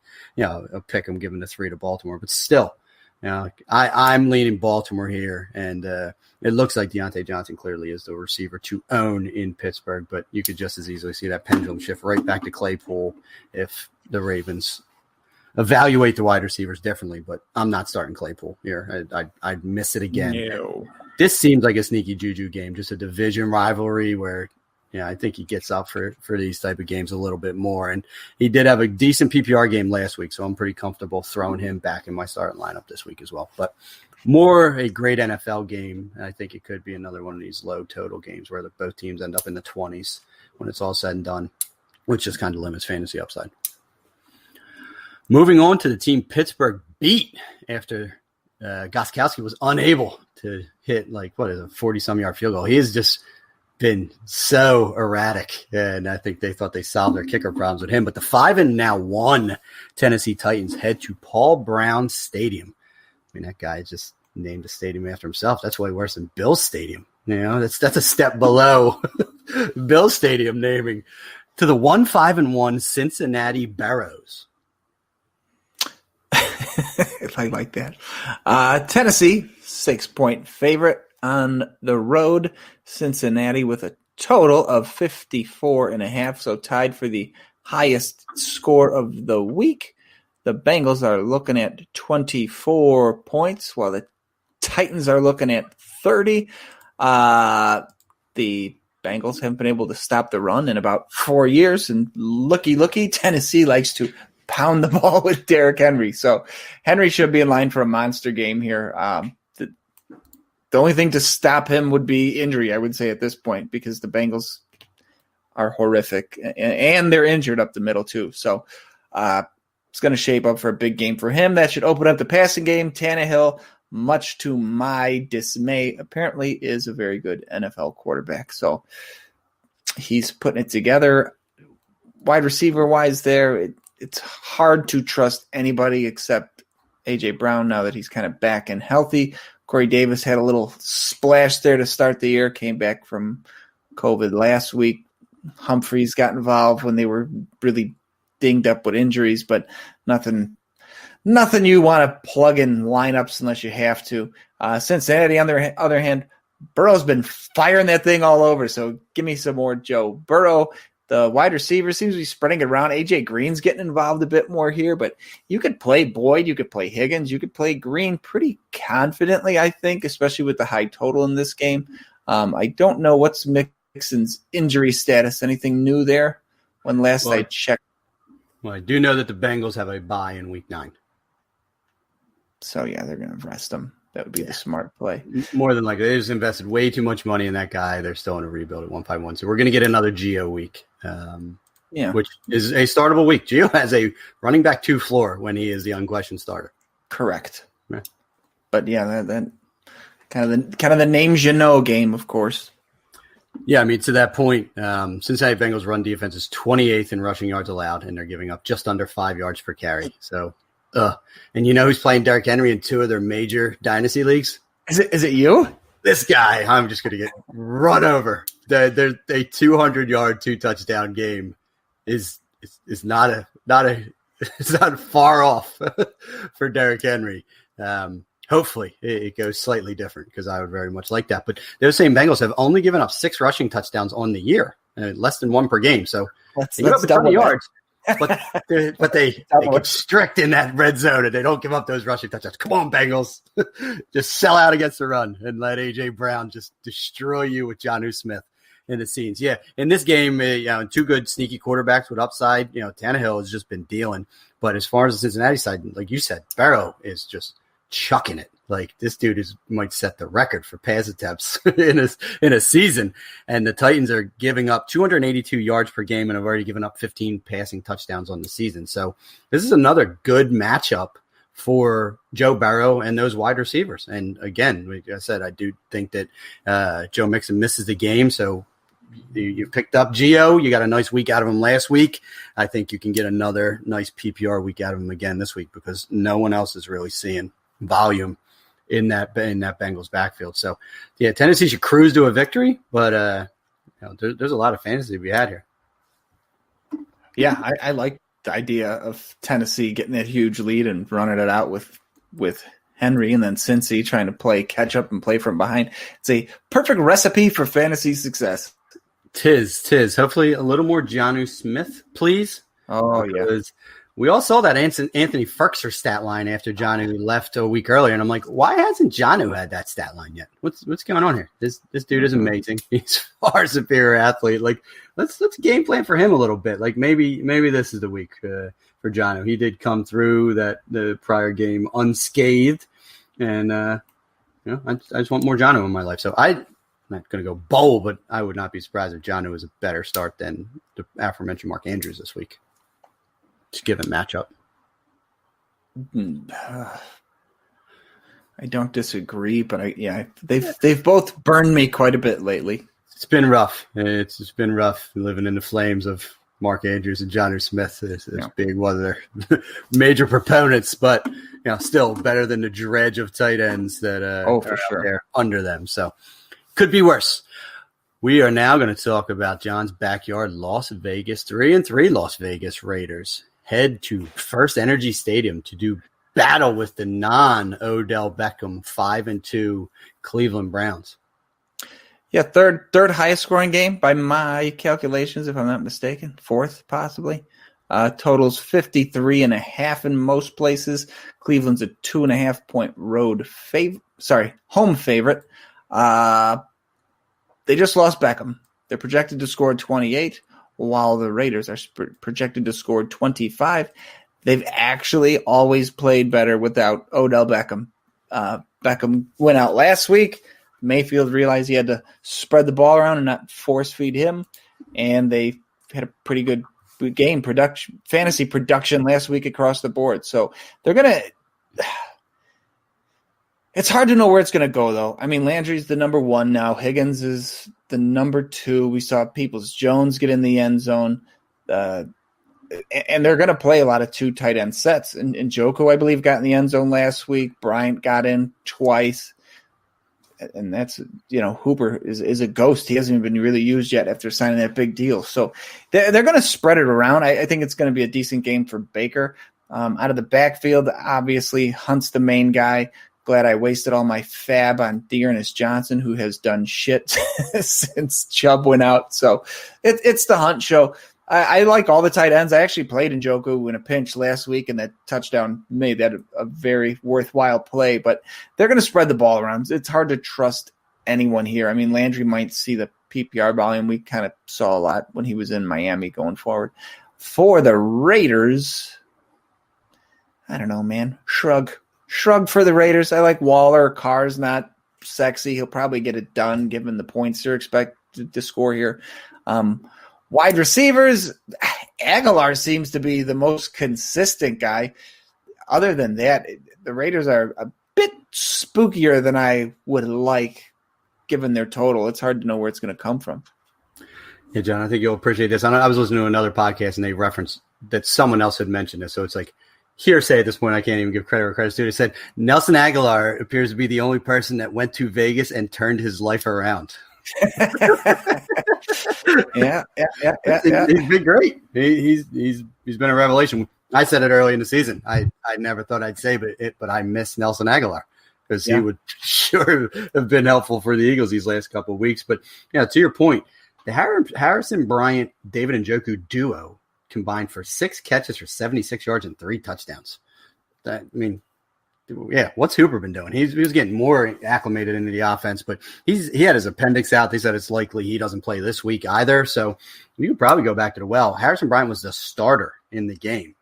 pick. I'm giving the 3 to Baltimore, but still, I'm leaning Baltimore here, and it looks like Deontay Johnson clearly is the receiver to own in Pittsburgh, but you could just as easily see that pendulum shift right back to Claypool if the Ravens evaluate the wide receivers differently. But I'm not starting Claypool here. I'd miss it again. No. This seems like a sneaky juju game, just a division rivalry where I think he gets up for these type of games a little bit more. And he did have a decent PPR game last week, so I'm pretty comfortable throwing him back in my starting lineup this week as well. But more a great NFL game, and I think it could be another one of these low total games where both teams end up in the 20s when it's all said and done, which just kind of limits fantasy upside. Moving on to the team Pittsburgh beat after Gostkowski was unable to hit, 40-some yard field goal. He is just been so erratic, and I think they thought they solved their kicker problems with him. But the 5-1 Tennessee Titans head to Paul Brown Stadium. I mean, that guy just named a stadium after himself. That's way worse than Bill's Stadium. That's a step below Bill's Stadium naming, to the 5-1 Cincinnati Barrows. I like that. Tennessee, 6-point favorite on the road. Cincinnati with a total of 54.5, so tied for the highest score of the week. The Bengals are looking at 24 points, while the Titans are looking at 30. The Bengals haven't been able to stop the run in about 4 years, and looky, Tennessee likes to pound the ball with Derrick Henry. So Henry should be in line for a monster game here. The only thing to stop him would be injury, I would say, at this point, because the Bengals are horrific, and they're injured up the middle too. So it's going to shape up for a big game for him. That should open up the passing game. Tannehill much to my dismay, apparently is a very good NFL quarterback. So he's putting it together. Wide receiver-wise there, it's hard to trust anybody except A.J. Brown now that he's kind of back and healthy. Corey Davis had a little splash there to start the year, came back from COVID last week. Humphreys got involved when they were really dinged up with injuries, but nothing you want to plug in lineups unless you have to. Cincinnati, on the other hand, Burrow's been firing that thing all over, so give me some more Joe Burrow. The wide receiver seems to be spreading it around. A.J. Green's getting involved a bit more here, but you could play Boyd, you could play Higgins, you could play Green pretty confidently, I think, especially with the high total in this game. I don't know what's Mixon's injury status. Anything new there? When last I checked. Well, I do know that the Bengals have a bye in Week 9. So, yeah, they're going to rest him. That would be the smart play. More than likely. They just invested way too much money in that guy. They're still in a rebuild at 151. So we're going to get another Gio week, which is a startable week. Gio has a running back 2 floor when he is the unquestioned starter. Correct. Yeah. But, yeah, that kind of the names you know game, of course. Yeah, I mean, to that point, Cincinnati Bengals run defense is 28th in rushing yards allowed, and they're giving up just under 5 yards per carry. So, and you know who's playing Derrick Henry in 2 of their major dynasty leagues? Is it you? This guy. I'm just going to get run over. A 200-yard, 2-touchdown game is not it's not far off for Derrick Henry. Hopefully it goes slightly different because I would very much like that. But those same Bengals have only given up 6 rushing touchdowns on the year, less than 1 per game. So they give up a ton of yards, but they get strict in that red zone and they don't give up those rushing touchdowns. Come on, Bengals. Just sell out against the run and let A.J. Brown just destroy you with Jonnu Smith in the scenes. Yeah, in this game, 2 good sneaky quarterbacks with upside. Tannehill has just been dealing. But as far as the Cincinnati side, like you said, Barrow is just chucking it. Like this dude might set the record for pass attempts in a season. And the Titans are giving up 282 yards per game and have already given up 15 passing touchdowns on the season. So this is another good matchup for Joe Burrow and those wide receivers. And again, like I said, I do think that Joe Mixon misses the game. So you picked up Gio. You got a nice week out of him last week. I think you can get another nice PPR week out of him again this week because no one else is really seeing volume in that Bengals backfield. So, yeah, Tennessee should cruise to a victory, but there's a lot of fantasy to be had here. Yeah, I like the idea of Tennessee getting that huge lead and running it out with Henry and then Cincy trying to play catch up and play from behind. It's a perfect recipe for fantasy success. Tis. Hopefully a little more Jonnu Smith, please. Oh, yeah. We all saw that Anthony Firkser stat line after Jonnu left a week earlier, and I'm like, why hasn't Jonnu had that stat line yet? What's going on here? This dude is amazing. He's far superior athlete. Like, let's game plan for him a little bit. Like maybe this is the week for Jonnu. He did come through the prior game unscathed, and I just want more Jonnu in my life. So I'm not going to go bold, but I would not be surprised if Jonnu is a better start than the aforementioned Mark Andrews this week. Just given matchup. I don't disagree, but they've both burned me quite a bit lately. It's been rough. It's been rough living in the flames of Mark Andrews and Jonnu Smith as being one of their major proponents, but still better than the dredge of tight ends that for sure there under them. So could be worse. We are now going to talk about John's backyard, Las Vegas. 3-3 Las Vegas Raiders head to First Energy Stadium to do battle with the non-Odell Beckham 5-2 Cleveland Browns. Yeah, third highest scoring game by my calculations, if I'm not mistaken. 4th, possibly. Totals 53.5 in most places. Cleveland's a 2.5-point home favorite. They just lost Beckham. They're projected to score 28, while the Raiders are projected to score 25. They've actually always played better without Odell Beckham. Beckham went out last week. Mayfield realized he had to spread the ball around and not force feed him, and they had a pretty good game fantasy production last week across the board. So they're gonna. It's hard to know where it's going to go, though. I mean, Landry's the number 1 now. Higgins is the number 2. We saw Peoples-Jones get in the end zone. And they're going to play a lot of 2 tight end sets. And Njoku, I believe, got in the end zone last week. Bryant got in twice. And that's, Hooper is a ghost. He hasn't even been really used yet after signing that big deal. So they're going to spread it around. I think it's going to be a decent game for Baker. Out of the backfield, obviously, Hunt's the main guy. Glad I wasted all my fab on Dearness Johnson, who has done shit since Chubb went out. So it's the Hunt show. I like all the tight ends. I actually played Njoku in a pinch last week, and that touchdown made that a very worthwhile play. But they're going to spread the ball around. It's hard to trust anyone here. I mean, Landry might see the PPR volume. We kind of saw a lot when he was in Miami going forward. For the Raiders, I don't know, man. Shrug for the Raiders. I like Waller. Carr's not sexy. He'll probably get it done given the points they're expected to score here. Wide receivers, Aguilar seems to be the most consistent guy. Other than that, the Raiders are a bit spookier than I would like given their total. It's hard to know where it's going to come from. Yeah, John, I think you'll appreciate this. I was listening to another podcast, and they referenced that someone else had mentioned this. So it's like hearsay at this point. I can't even give credit where credit's due. They said Nelson Aguilar appears to be the only person that went to Vegas and turned his life around. Yeah. He's been great. He's been a revelation. I said it early in the season. I never thought I'd say but I miss Nelson Aguilar because he would sure have been helpful for the Eagles these last couple of weeks. But to your point, the Harrison Bryant David Njoku duo combined for 6 catches for 76 yards and 3 touchdowns. What's Hooper been doing? He was getting more acclimated into the offense, but he had his appendix out. They said it's likely he doesn't play this week either. So you could probably go back to the well. Harrison Bryant was the starter in the game.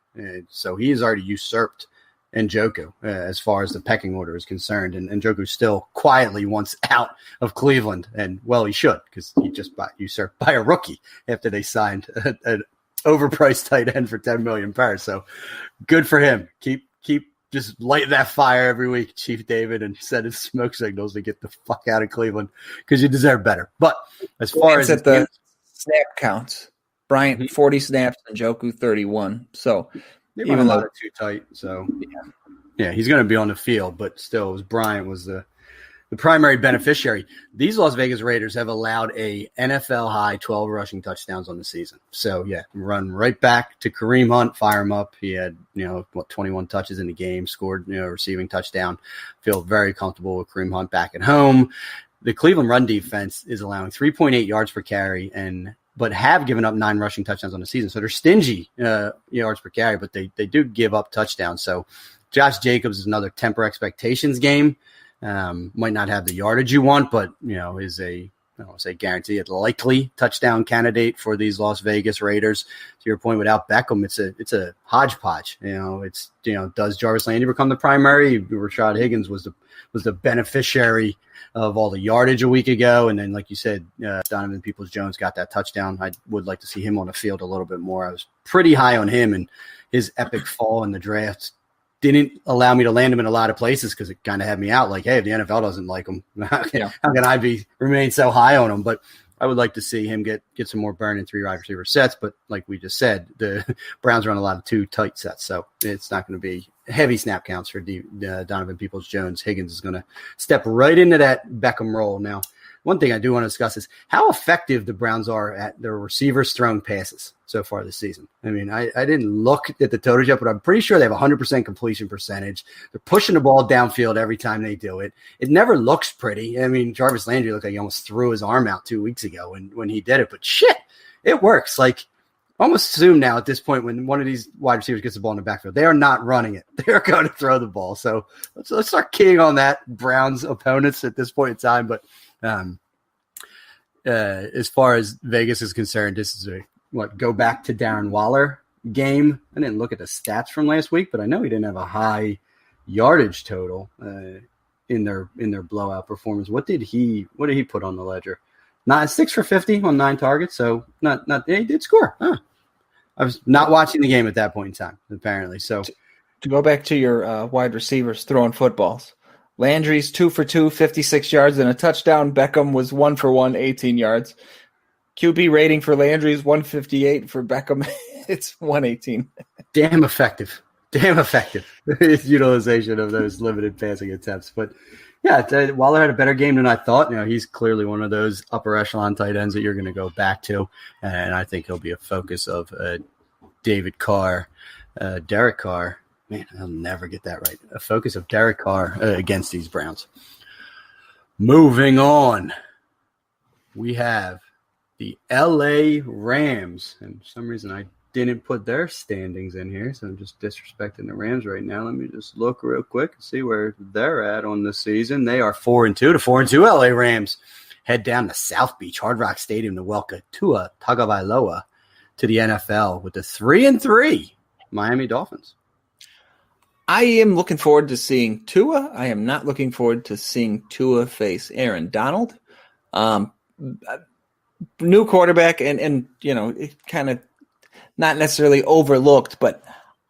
So he's already usurped Njoku as far as the pecking order is concerned. And Njoku still quietly wants out of Cleveland. And, well, he should because he just got usurped by a rookie after they signed an overpriced tight end for $10 million per. So good for him. Keep just light that fire every week, Chief David, and send his smoke signals to get the fuck out of Cleveland because you deserve better. But as far as the snap counts, Bryant 40 snaps and Njoku 31. So even though they're too tight, so yeah, he's going to be on the field, but still, Bryant was the primary beneficiary. These Las Vegas Raiders have allowed a NFL high 12 rushing touchdowns on the season. So run right back to Kareem Hunt, fire him up. He had 21 touches in the game, scored receiving touchdown. Feel very comfortable with Kareem Hunt back at home. The Cleveland run defense is allowing 3.8 yards per carry but have given up 9 rushing touchdowns on the season. So they're stingy yards per carry, but they do give up touchdowns. So Josh Jacobs is another temper expectations game. Might not have the yardage you want, but is a guarantee a likely touchdown candidate for these Las Vegas Raiders. To your point, without Beckham, it's a hodgepodge. Does Jarvis Landry become the primary? Rashad Higgins was the beneficiary of all the yardage a week ago, and then like you said, Donovan Peoples-Jones got that touchdown. I would like to see him on the field a little bit more. I was pretty high on him, and his epic fall in the draft didn't allow me to land him in a lot of places because it kind of had me out like, hey, if the NFL doesn't like him, how can I remain so high on him? But I would like to see him get some more burn in 3 wide receiver sets. But like we just said, the Browns run a lot of 2 tight sets, so it's not going to be heavy snap counts for Donovan Peoples-Jones. Higgins is going to step right into that Beckham role. Now, one thing I do want to discuss is how effective the Browns are at their receivers throwing passes so far this season. I mean, I didn't look at the totals yet, but I'm pretty sure they have 100% completion percentage. They're pushing the ball downfield every time they do it. It never looks pretty. I mean, Jarvis Landry looked like he almost threw his arm out 2 weeks ago when he did it, but shit, it works. Like, almost assume now at this point when one of these wide receivers gets the ball in the backfield, they are not running it. They are going to throw the ball. So let's start keying on that, Browns opponents at this point in time. But as far as Vegas is concerned, this is go back to Darren Waller game. I didn't look at the stats from last week, but I know he didn't have a high yardage total in their blowout performance. What did he put on the ledger? 6 for 50 on 9 targets. So not he did score. Huh. I was not watching the game at that point in time, apparently. So to go back to your wide receivers throwing footballs, Landry's 2 for 2, 56 yards and a touchdown. Beckham was 1 for 1, 18 yards. QB rating for Landry is 158. For Beckham, it's 118. Damn effective utilization of those limited passing attempts. But yeah, Waller had a better game than I thought. He's clearly one of those upper echelon tight ends that you're going to go back to, and I think he'll be a focus of Derek Carr. Man, I'll never get that right. A focus of Derek Carr against these Browns. Moving on, we have the LA Rams, and for some reason I didn't put their standings in here, so I'm just disrespecting the Rams right now. Let me just look real quick and see where they're at on the season. They are 4-2. The 4-2 LA Rams head down to South Beach, Hard Rock Stadium to welcome Tua Tagovailoa to the NFL with the 3-3 Miami Dolphins. I am looking forward to seeing Tua. I am not looking forward to seeing Tua face Aaron Donald. New quarterback, and it kind of not necessarily overlooked, but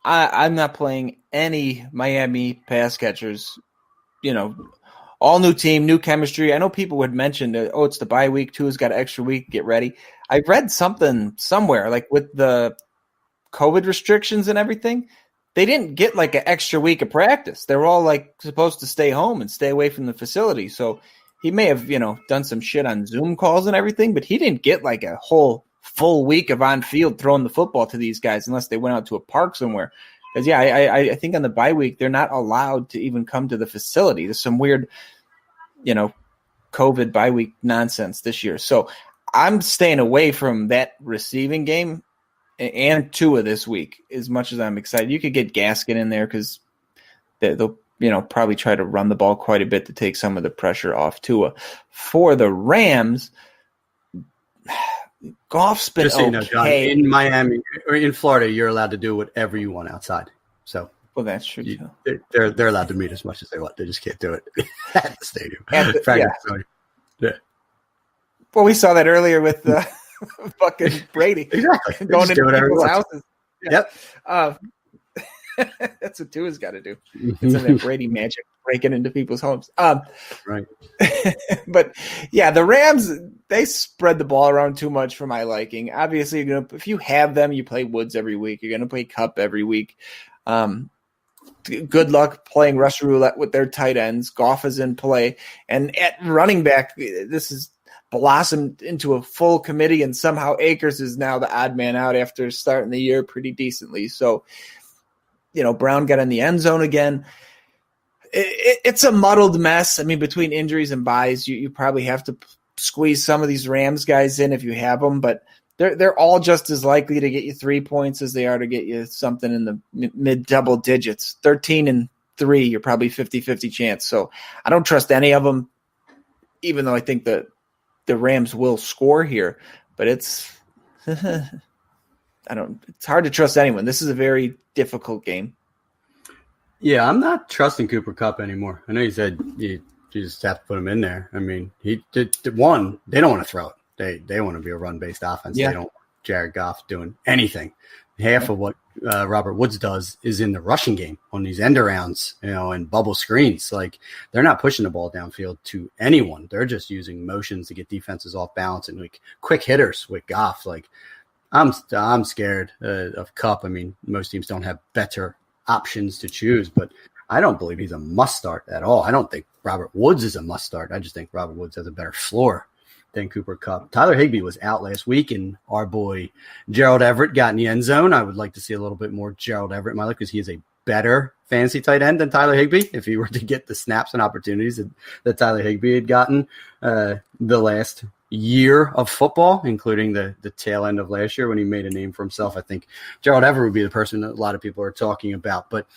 I'm not playing any Miami pass catchers. All new team, new chemistry. I know people would mention, it's the bye week. Tua's got an extra week. Get ready. I read something somewhere, like with the COVID restrictions and everything, they didn't get like an extra week of practice. They were all like supposed to stay home and stay away from the facility. So he may have, done some shit on Zoom calls and everything, but he didn't get like a whole full week of on field throwing the football to these guys unless they went out to a park somewhere. Because I think on the bye week they're not allowed to even come to the facility. There's some weird, COVID bye week nonsense this year. So I'm staying away from that receiving game and Tua this week as much as I'm excited. You could get Gaskin in there because they'll probably try to run the ball quite a bit to take some of the pressure off Tua. For the Rams, Goff's been okay. John, in Miami or in Florida, you're allowed to do whatever you want outside. So, well, that's true too. They're allowed to meet as much as they want. They just can't do it at the stadium. Yeah. Well, we saw that earlier with fucking Brady. Exactly. Going into people's houses. Yeah. Yep. That's what Tua's got to do. It's in that Brady magic, breaking into people's homes. Right. But yeah, the Rams, they spread the ball around too much for my liking. Obviously, if you have them, you play Woods every week. You're going to play Kupp every week. Good luck playing Russian roulette with their tight ends. Goff is in play. And at running back, this is blossomed into a full committee, and somehow Akers is now the odd man out after starting the year pretty decently. So, Brown got in the end zone again. It's a muddled mess. I mean, between injuries and buys, you probably have to squeeze some of these Rams guys in if you have them, but they're all just as likely to get you 3 points as they are to get you something in the mid double digits. 13-3, you're probably 50-50 chance. So I don't trust any of them, even though I think that the Rams will score here, but it's hard to trust anyone. This is a very difficult game. Yeah, I'm not trusting Cooper Kupp anymore. I know you said you just have to put him in there. I mean, they don't want to throw it. They want to be a run-based offense. Yeah. They don't want Jared Goff doing anything. Half of what Robert Woods does is in the rushing game on these end arounds, and bubble screens. Like, they're not pushing the ball downfield to anyone. They're just using motions to get defenses off balance and like quick hitters with Goff. Like, I'm scared of Kupp. I mean, most teams don't have better options to choose, but I don't believe he's a must start at all. I don't think Robert Woods is a must start. I just think Robert Woods has a better floor than Cooper Kupp. Tyler Higbee was out last week, and our boy Gerald Everett got in the end zone. I would like to see a little bit more Gerald Everett in my life because he is a better fantasy tight end than Tyler Higbee. If he were to get the snaps and opportunities that Tyler Higbee had gotten the last year of football, including the tail end of last year when he made a name for himself, I think Gerald Everett would be the person that a lot of people are talking about. But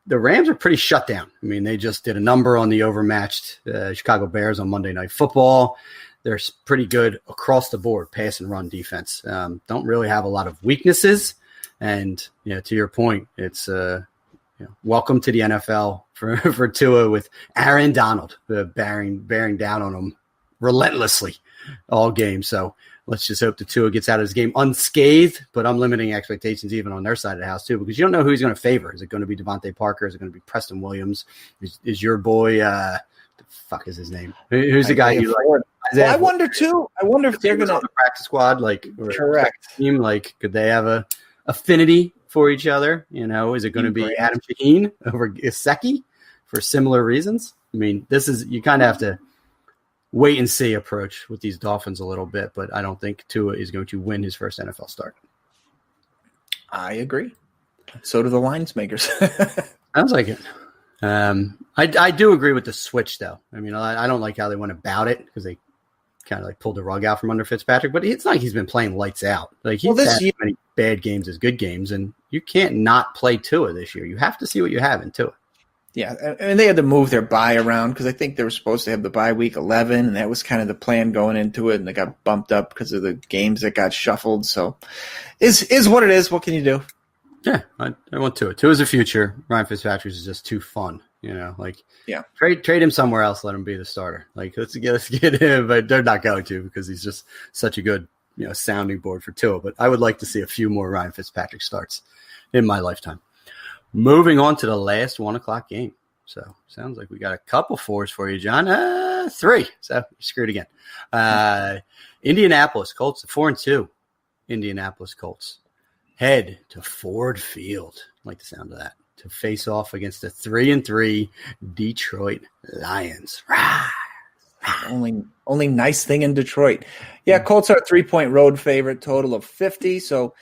the Rams are pretty shut down. I mean, they just did a number on the overmatched Chicago Bears on Monday Night Football. They're pretty good across the board, pass and run defense. Don't really have a lot of weaknesses. And, to your point, it's welcome to the NFL for Tua with Aaron Donald bearing down on him relentlessly all game. So let's just hope the Tua gets out of this game unscathed, but I'm limiting expectations even on their side of the house too, because you don't know who he's going to favor. Is it going to be Devontae Parker? Is it going to be Preston Williams? Is your boy, the fuck is his name? Who's the guy you like? Well, I wonder too. I wonder if they're going to on the practice squad, like, correct team, like, could they have a affinity for each other? Is it going to be Adam Shaheen over Gesicki for similar reasons? I mean, you kind of have to wait and see approach with these Dolphins a little bit, but I don't think Tua is going to win his first NFL start. I agree. So do the lines makers. Sounds like it. I do agree with the switch, though. I mean, I don't like how they went about it because they kind of like pulled the rug out from under Fitzpatrick, but it's not like he's been playing lights out. Like, he's had as many bad games as good games, and you can't not play Tua this year. You have to see what you have in Tua. Yeah, and they had to move their bye around because I think they were supposed to have the bye week 11, and that was kind of the plan going into it, and they got bumped up because of the games that got shuffled. So, is what it is. What can you do? Yeah, I want Tua. Tua's the future. Ryan Fitzpatrick is just too fun. Trade him somewhere else. Let him be the starter. Like, let's get him, but they're not going to because he's just such a good sounding board for Tua. But I would like to see a few more Ryan Fitzpatrick starts in my lifetime. Moving on to the last 1:00 game. So sounds like we got a couple fours for you, John. 3. So you screwed again. Indianapolis Colts, 4-2. Indianapolis Colts head to Ford Field. I like the sound of that. To face off against the 3-3 Detroit Lions. Only nice thing in Detroit. Yeah, Colts are a 3-point road favorite, total of 50. So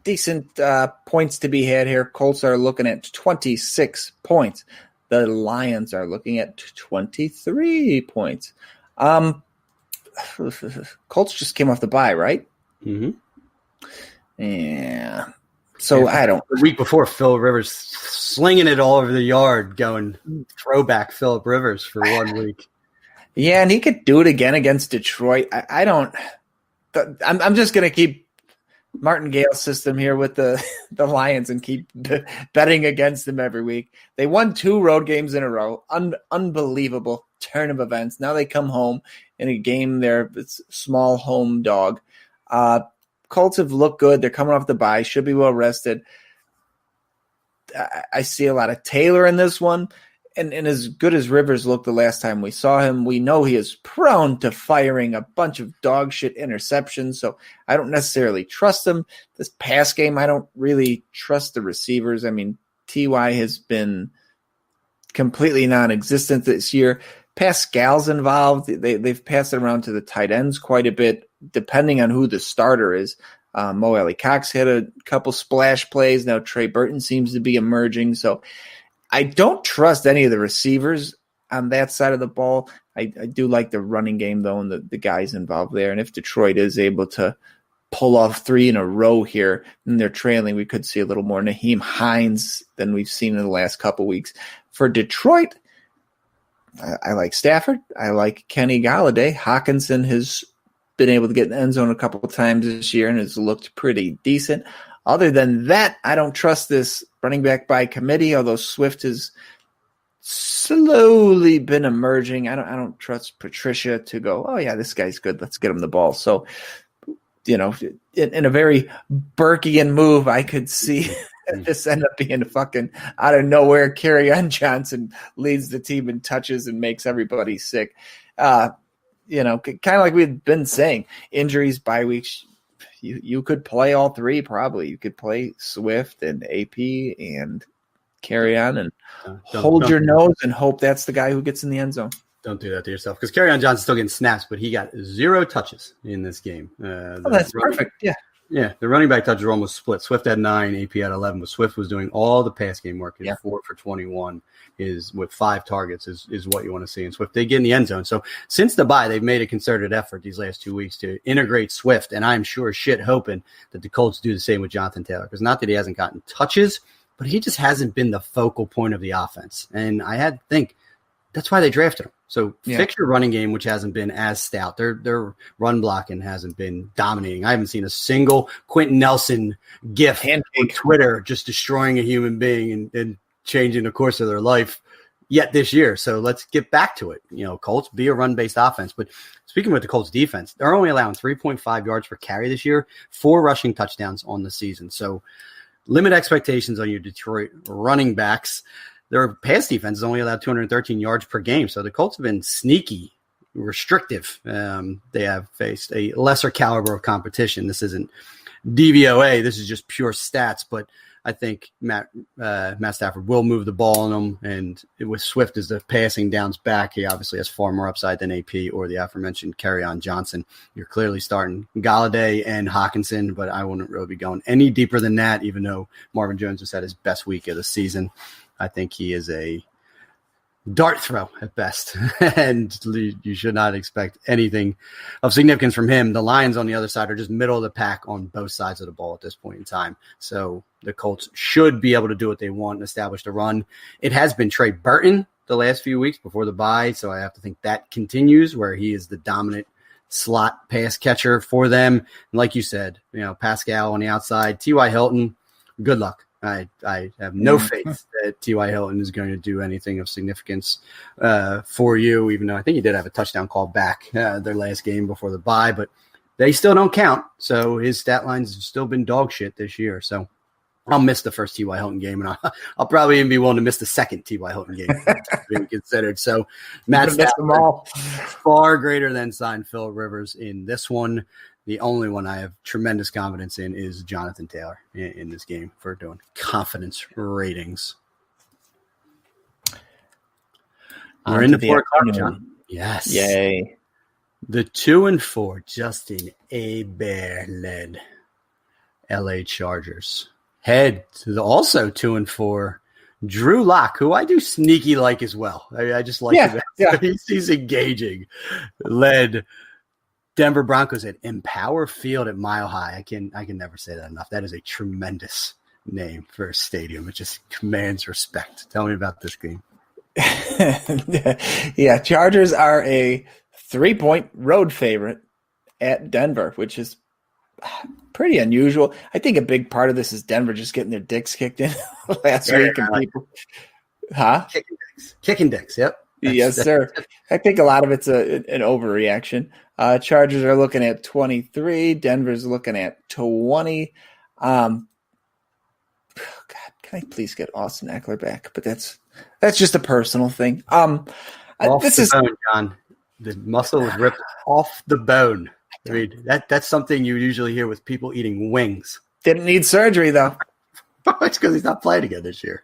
decent points to be had here. Colts are looking at 26 points. The Lions are looking at 23 points. Colts just came off the bye, right? Mm-hmm. Yeah. So I don't. The week before, Phillip Rivers slinging it all over the yard, going throwback Phillip Rivers for 1 week. Yeah, and he could do it again against Detroit. I don't. I'm just going to keep Martingale's system here with the Lions and keep betting against them every week. They won 2 road games in a row. Unbelievable turn of events. Now they come home in a game there. It's small home dog. Colts have looked good. They're coming off the bye. Should be well rested. I see a lot of Taylor in this one. And as good as Rivers looked the last time we saw him, we know he is prone to firing a bunch of dog shit interceptions, so I don't necessarily trust him. This pass game, I don't really trust the receivers. I mean, T.Y. has been completely non-existent this year. Pascal's involved. They've passed it around to the tight ends quite a bit, depending on who the starter is. Mo Alley Cox had a couple splash plays. Now Trey Burton seems to be emerging, so I don't trust any of the receivers on that side of the ball. I do like the running game, though, and the guys involved there. And if Detroit is able to pull off 3 in a row here and they're trailing, we could see a little more Naheem Hines than we've seen in the last couple weeks. For Detroit, I like Stafford. I like Kenny Golladay. Hawkinson has been able to get in the end zone a couple of times this year and has looked pretty decent. Other than that, I don't trust this running back by committee, although Swift has slowly been emerging. I don't trust Patricia to go, oh, yeah, this guy's good. Let's get him the ball. So, in a very Burkean move, I could see this end up being fucking out of nowhere. Kerryon Johnson leads the team in touches and makes everybody sick. Kind of like we've been saying, injuries, bye weeks. You could play all 3 probably. You could play Swift and AP and Kerryon and hold your nose and hope that's the guy who gets in the end zone. Don't do that to yourself because Kerryon Johnson's still getting snaps, but he got 0 touches in this game. That's perfect. Yeah. Yeah, the running back touches were almost split. Swift had 9, AP had 11, but Swift was doing all the pass game work. His 4 for 21 is with 5 targets is what you want to see. And Swift did get in the end zone. So since the bye, they've made a concerted effort these last 2 weeks to integrate Swift. And I'm sure hoping that the Colts do the same with Jonathan Taylor. Because not that he hasn't gotten touches, but he just hasn't been the focal point of the offense. And I had to think that's why they drafted him. So fix your running game, which hasn't been as stout. Their run blocking hasn't been dominating. I haven't seen a single Quentin Nelson gif on Twitter just destroying a human being and changing the course of their life, yet this year. So let's get back to it. Colts, be a run-based offense. But speaking with the Colts defense, they're only allowing 3.5 yards per carry this year, 4 rushing touchdowns on the season. So limit expectations on your Detroit running backs. Their pass defense is only allowed 213 yards per game. So the Colts have been sneaky, restrictive. They have faced a lesser caliber of competition. This isn't DVOA. This is just pure stats. But I think Matt Stafford will move the ball on them. And with Swift as the passing downs back, he obviously has far more upside than AP or the aforementioned Kerryon Johnson. You're clearly starting Galladay and Hawkinson, but I wouldn't really be going any deeper than that, even though Marvin Jones has had his best week of the season. I think he is a dart throw at best, and you should not expect anything of significance from him. The Lions on the other side are just middle of the pack on both sides of the ball at this point in time. So the Colts should be able to do what they want and establish the run. It has been Trey Burton the last few weeks before the bye, so I have to think that continues, where he is the dominant slot pass catcher for them. And like you said, Pascal on the outside, T.Y. Hilton, good luck. I have no faith that T.Y. Hilton is going to do anything of significance for you, even though I think he did have a touchdown call back their last game before the bye, but they still don't count. So his stat lines have still been dog shit this year. So I'll miss the first T.Y. Hilton game, and I'll probably even be willing to miss the second T.Y. Hilton game being considered. So Matt Stafford, far greater than signed Phillip Rivers in this one. The only one I have tremendous confidence in is Jonathan Taylor in this game for doing confidence ratings. We're in the 4 o'clock, John. Yes. Yay. The 2-4 Justin Herbert-led LA Chargers head to the also 2-4 Drew Lock, who I do sneaky like as well. I just like him. Yeah. He's engaging. Led Denver Broncos at Empower Field at Mile High. I can never say that enough. That is a tremendous name for a stadium. It just commands respect. Tell me about this game. Yeah, Chargers are a 3-point road favorite at Denver, which is pretty unusual. I think a big part of this is Denver just getting their dicks kicked in last week. And people, Kicking dicks. Yep. Yes, sir. I think a lot of it's an overreaction. Chargers are looking at 23. Denver's looking at 20. God, can I please get Austin Eckler back? But that's just a personal thing. Bone, John. The muscle was ripped off the bone. I mean, that's something you usually hear with people eating wings. Didn't need surgery though. It's because he's not playing again this year.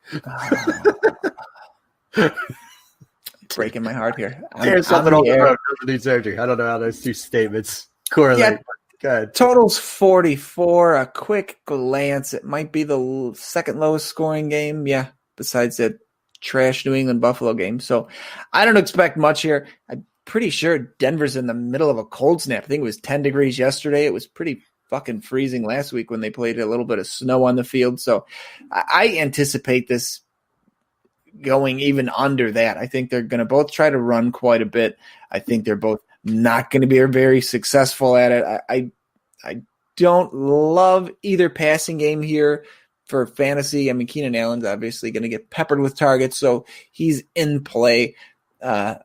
Breaking my heart here. There's something on the road doesn't need surgery. I don't know how those two statements correlate. Yeah, go ahead. Total's 44. A quick glance. It might be the second lowest scoring game. Yeah, besides that trash New England Buffalo game. So I don't expect much here. I'm pretty sure Denver's in the middle of a cold snap. I think it was 10 degrees yesterday. It was pretty fucking freezing last week when they played a little bit of snow on the field. So I anticipate this going even under that. I think they're going to both try to run quite a bit. I think they're both not going to be very successful at it. I don't love either passing game here for fantasy. I mean, Keenan Allen's obviously going to get peppered with targets, so he's in play. I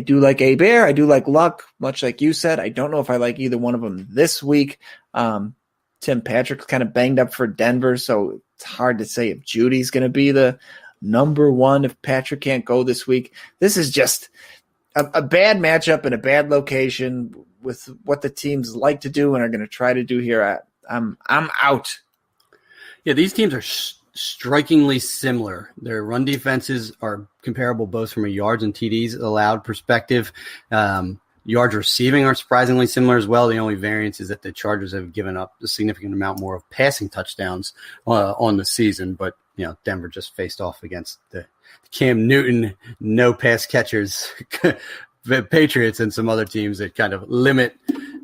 do like Hebert. I do like Luck, much like you said. I don't know if I like either one of them this week. Tim Patrick's kind of banged up for Denver, so it's hard to say if Judy's going to be the number one if Patrick can't go this week. This is just a bad matchup in a bad location with what the teams like to do and are going to try to do here. I'm out. Yeah, these teams are strikingly similar. Their run defenses are comparable both from a yards and TDs allowed perspective. Yards receiving are surprisingly similar as well. The only variance is that the Chargers have given up a significant amount more of passing touchdowns on the season, but Denver just faced off against the Cam Newton no pass catchers Patriots and some other teams that kind of limit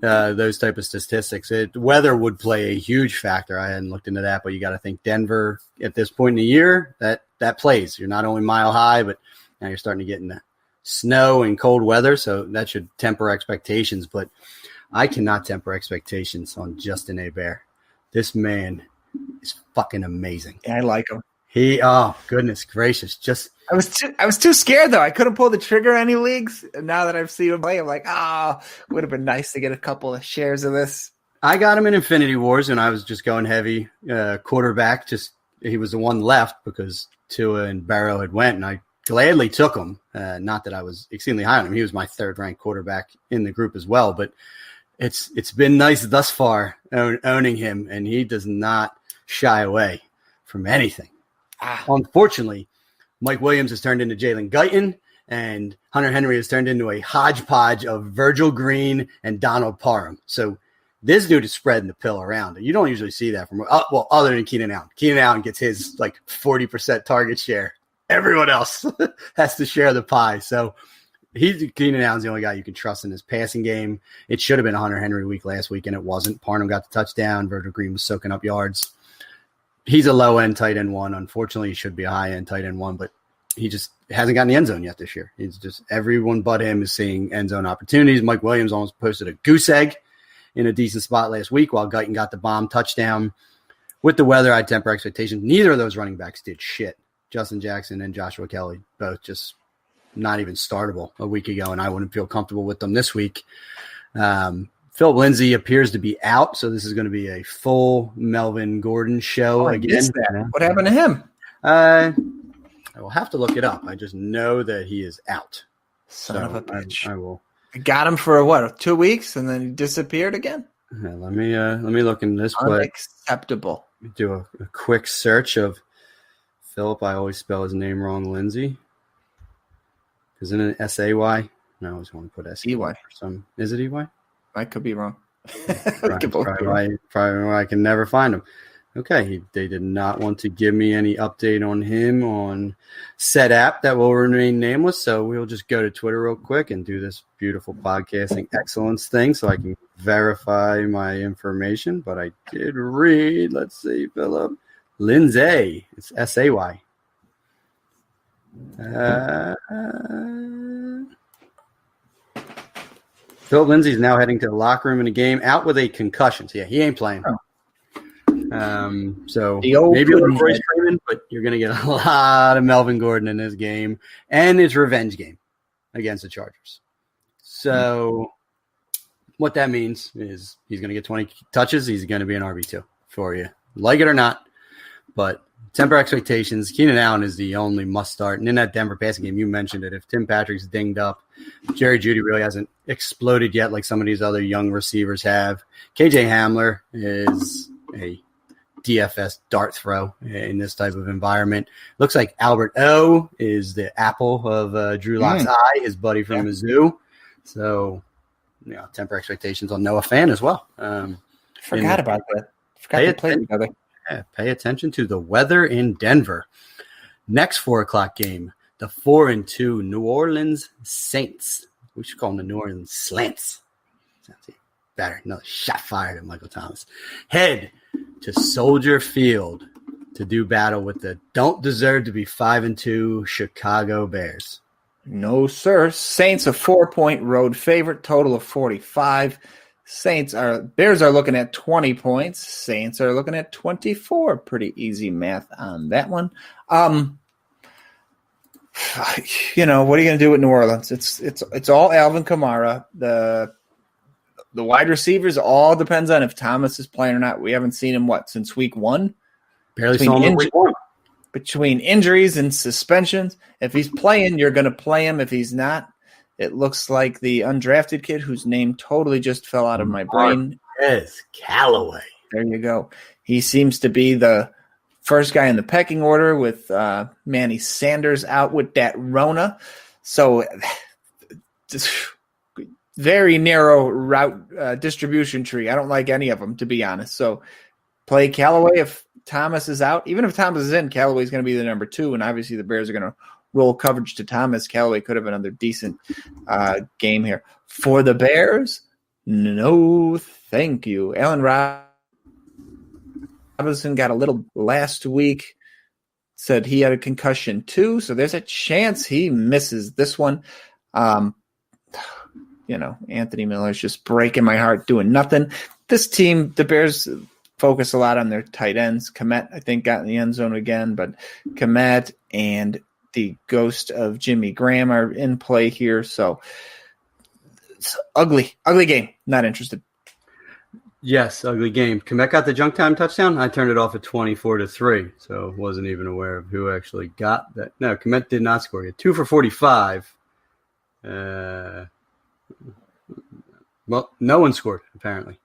those type of statistics. Weather would play a huge factor. I hadn't looked into that, but you got to think Denver at this point in the year, that plays. You're not only Mile High, but now you're starting to get into snow and cold weather, so that should temper expectations. But I cannot temper expectations on Justin Herbert. This man is fucking amazing. Yeah, I like him. Oh, goodness gracious. Just I was too scared though. I couldn't pull the trigger any leagues. And now that I've seen him play, I'm like, would have been nice to get a couple of shares of this. I got him in Infinity Wars, and I was just going heavy quarterback. He was the one left because Tua and Barrow had went, and I gladly took him. Not that I was extremely high on him. He was my third-ranked quarterback in the group as well. But it's been nice thus far owning him, and he does not shy away from anything. Unfortunately, Mike Williams has turned into Jalen Guyton, and Hunter Henry has turned into a hodgepodge of Virgil Green and Donald Parham. So this dude is spreading the pill around. You don't usually see that from other than Keenan Allen. Keenan Allen gets his 40% target share. Everyone else has to share the pie. So Keenan Allen's the only guy you can trust in his passing game. It should have been a Hunter Henry week last week, and it wasn't. Parham got the touchdown. Virgil Green was soaking up yards. He's a low-end tight end one. Unfortunately, he should be a high-end tight end one, but he just hasn't gotten the end zone yet this year. He's just everyone but him is seeing end zone opportunities. Mike Williams almost posted a goose egg in a decent spot last week while Guyton got the bomb touchdown. With the weather, I temper expectations. Neither of those running backs did shit. Justin Jackson and Joshua Kelly, both just not even startable a week ago, and I wouldn't feel comfortable with them this week. Philip Lindsay appears to be out, so this is going to be a full Melvin Gordon show again. What happened to him? I will have to look it up. I just know that he is out. Son of a bitch. I will. Got him for 2 weeks, and then he disappeared again. Yeah, let me look in this play. Unacceptable. Do a quick search of Philip. I always spell his name wrong. Lindsay. Isn't it S-A-Y? No, I always want to put S-E-Y for some. Is it E-Y? I could be wrong. Probably why I can never find him. Okay, they did not want to give me any update on him on said app that will remain nameless, so we'll just go to Twitter real quick and do this beautiful podcasting excellence thing so I can verify my information. But I did read, let's see, Philip Lindsay. It's S-A-Y. Philip Lindsay is now heading to the locker room in a game, out with a concussion. So, yeah, he ain't playing. So maybe a little Royce Freeman, but you're going to get a lot of Melvin Gordon in this game and his revenge game against the Chargers. So what that means is he's going to get 20 touches. He's going to be an RB2 for you. Like it or not, but temper expectations. Keenan Allen is the only must start. And in that Denver passing game, you mentioned it. If Tim Patrick's dinged up, Jerry Jeudy really hasn't exploded yet like some of these other young receivers have. KJ Hamler is a DFS dart throw in this type of environment. Looks like Albert O is the apple of Drew Lock's eye, his buddy from Mizzou. So, temper expectations on Noah Fan as well. Forgot about that. Forgot to play together. Yeah, pay attention to the weather in Denver. Next 4 o'clock game, the 4-2 New Orleans Saints. We should call them the New Orleans Slants. Sounds better. Another shot fired at Michael Thomas. Head to Soldier Field to do battle with the don't deserve to be 5-2 Chicago Bears. No, sir. Saints a 4-point road favorite, total of 45. Bears are looking at 20 points. Saints are looking at 24. Pretty easy math on that one. What are you going to do with New Orleans? It's all Alvin Kamara. The wide receivers all depends on if Thomas is playing or not. We haven't seen him since week 1. Barely saw him in week 1. Between injuries and suspensions, if he's playing, you're going to play him. If he's not, it looks like the undrafted kid whose name totally just fell out of my brain. Yes, Callaway. There you go. He seems to be the first guy in the pecking order with Manny Sanders out with that Rona. So very narrow route distribution tree. I don't like any of them, to be honest. So play Callaway if Thomas is out. Even if Thomas is in, Callaway is going to be the number 2, and obviously the Bears are going to roll coverage to Thomas. Callaway could have another decent game here. For the Bears, no thank you. Allen Robinson got a little last week, said he had a concussion too, so there's a chance he misses this one. Anthony Miller's just breaking my heart doing nothing. This team, the Bears, focus a lot on their tight ends. Kmet, I think, got in the end zone again, but Kmet and the ghost of Jimmy Graham are in play here. So it's ugly game. Not interested. Yes, ugly game. Komet got the junk time touchdown. I turned it off at 24-3, so wasn't even aware of who actually got that. No, Komet did not score. He had 2 for 45. Well, no one scored, apparently.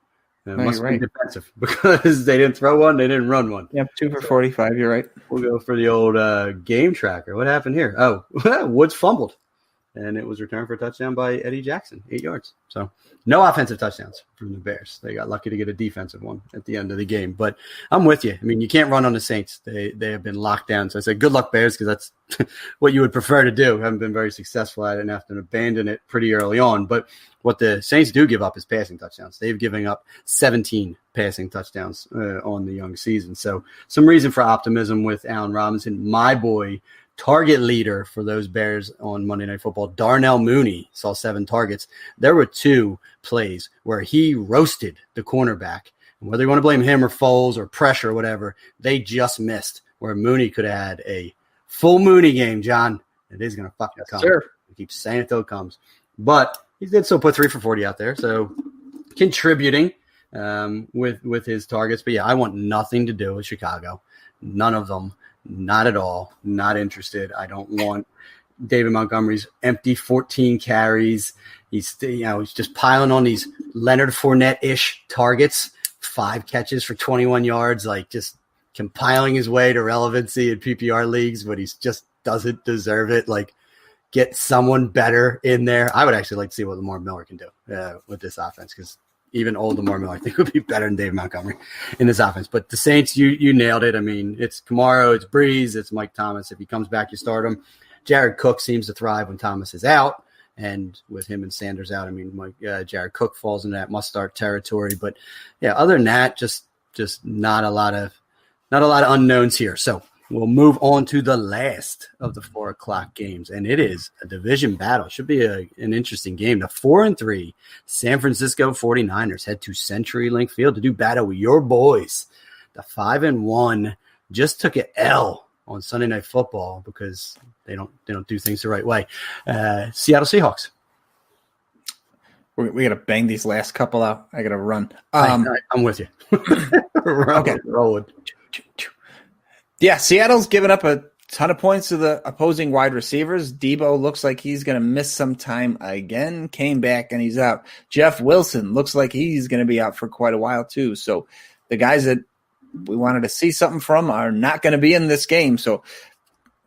It must be defensive because they didn't throw one, they didn't run one. Yep, 2 for 45. You're right. We'll go for the old game tracker. What happened here? Oh, Woods fumbled, and it was returned for a touchdown by Eddie Jackson, 8 yards. So no offensive touchdowns from the Bears. They got lucky to get a defensive one at the end of the game. But I'm with you. I mean, you can't run on the Saints. They have been locked down. So I said, good luck, Bears, because that's what you would prefer to do. Haven't been very successful at it and have to abandon it pretty early on. But what the Saints do give up is passing touchdowns. They've given up 17 passing touchdowns on the young season. So some reason for optimism with Allen Robinson. My boy, target leader for those Bears on Monday Night Football, Darnell Mooney, saw 7 targets. There were 2 plays where he roasted the cornerback. And whether you want to blame him or Foles or pressure or whatever, they just missed where Mooney could have had a full Mooney game, John. It is going to fucking come. Sure. I keep saying it till it comes. But he did still put 3 for 40 out there, so contributing with his targets. But, yeah, I want nothing to do with Chicago. None of them. Not at all. Not interested. I don't want David Montgomery's empty 14 carries. He's just piling on these Leonard Fournette-ish targets, 5 catches for 21 yards, like just compiling his way to relevancy in PPR leagues, but he just doesn't deserve it. Like, get someone better in there. I would actually like to see what Lamar Miller can do with this offense, because even old Lamar Miller, I think, would be better than David Montgomery in this offense. But the Saints, you nailed it. I mean, it's Kamara, it's Breeze, it's Mike Thomas. If he comes back, you start him. Jared Cook seems to thrive when Thomas is out. And with him and Sanders out, I mean, Jared Cook falls into that must-start territory. But, yeah, other than that, just not a lot of unknowns here. So we'll move on to the last of the 4 o'clock games, and it is a division battle. It should be an interesting game. The 4-3 San Francisco 49ers head to CenturyLink Field to do battle with your boys. The 5-1 just took an L on Sunday Night Football because they don't do things the right way. Seattle Seahawks. We got to bang these last couple out. I got to run. I'm with you. Okay. Rolling. Yeah, Seattle's given up a ton of points to the opposing wide receivers. Debo looks like he's going to miss some time again. Came back and he's out. Jeff Wilson looks like he's going to be out for quite a while too. So the guys that we wanted to see something from are not going to be in this game. So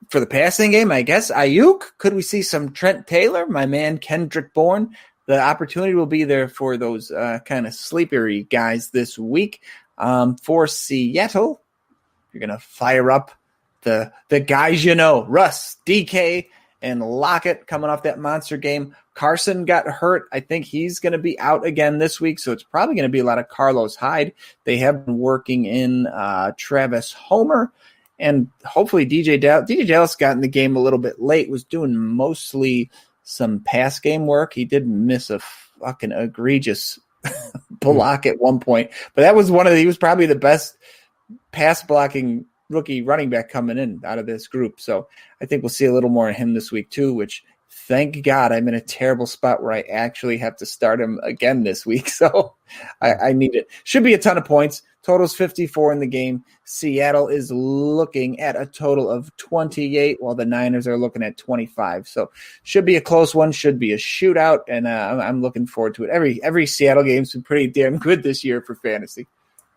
for the passing game, I guess Ayuk. Could we see some Trent Taylor? My man Kendrick Bourne. The opportunity will be there for those kind of sleepery guys this week. For Seattle, you're going to fire up the guys you know, Russ, DK, and Lockett coming off that monster game. Carson got hurt. I think he's going to be out again this week, so it's probably going to be a lot of Carlos Hyde. They have been working in Travis Homer, and hopefully DJ Dallas got in the game a little bit late, was doing mostly some pass game work. He did miss a fucking egregious block at one point, but that was he was probably the best pass blocking rookie running back coming in out of this group. So I think we'll see a little more of him this week too, which thank God I'm in a terrible spot where I actually have to start him again this week. So I need it. Should be a ton of points. Total's 54 in the game. Seattle is looking at a total of 28 while the Niners are looking at 25. So should be a close one, should be a shootout, and I'm looking forward to it. Every Seattle game's been pretty damn good this year for fantasy.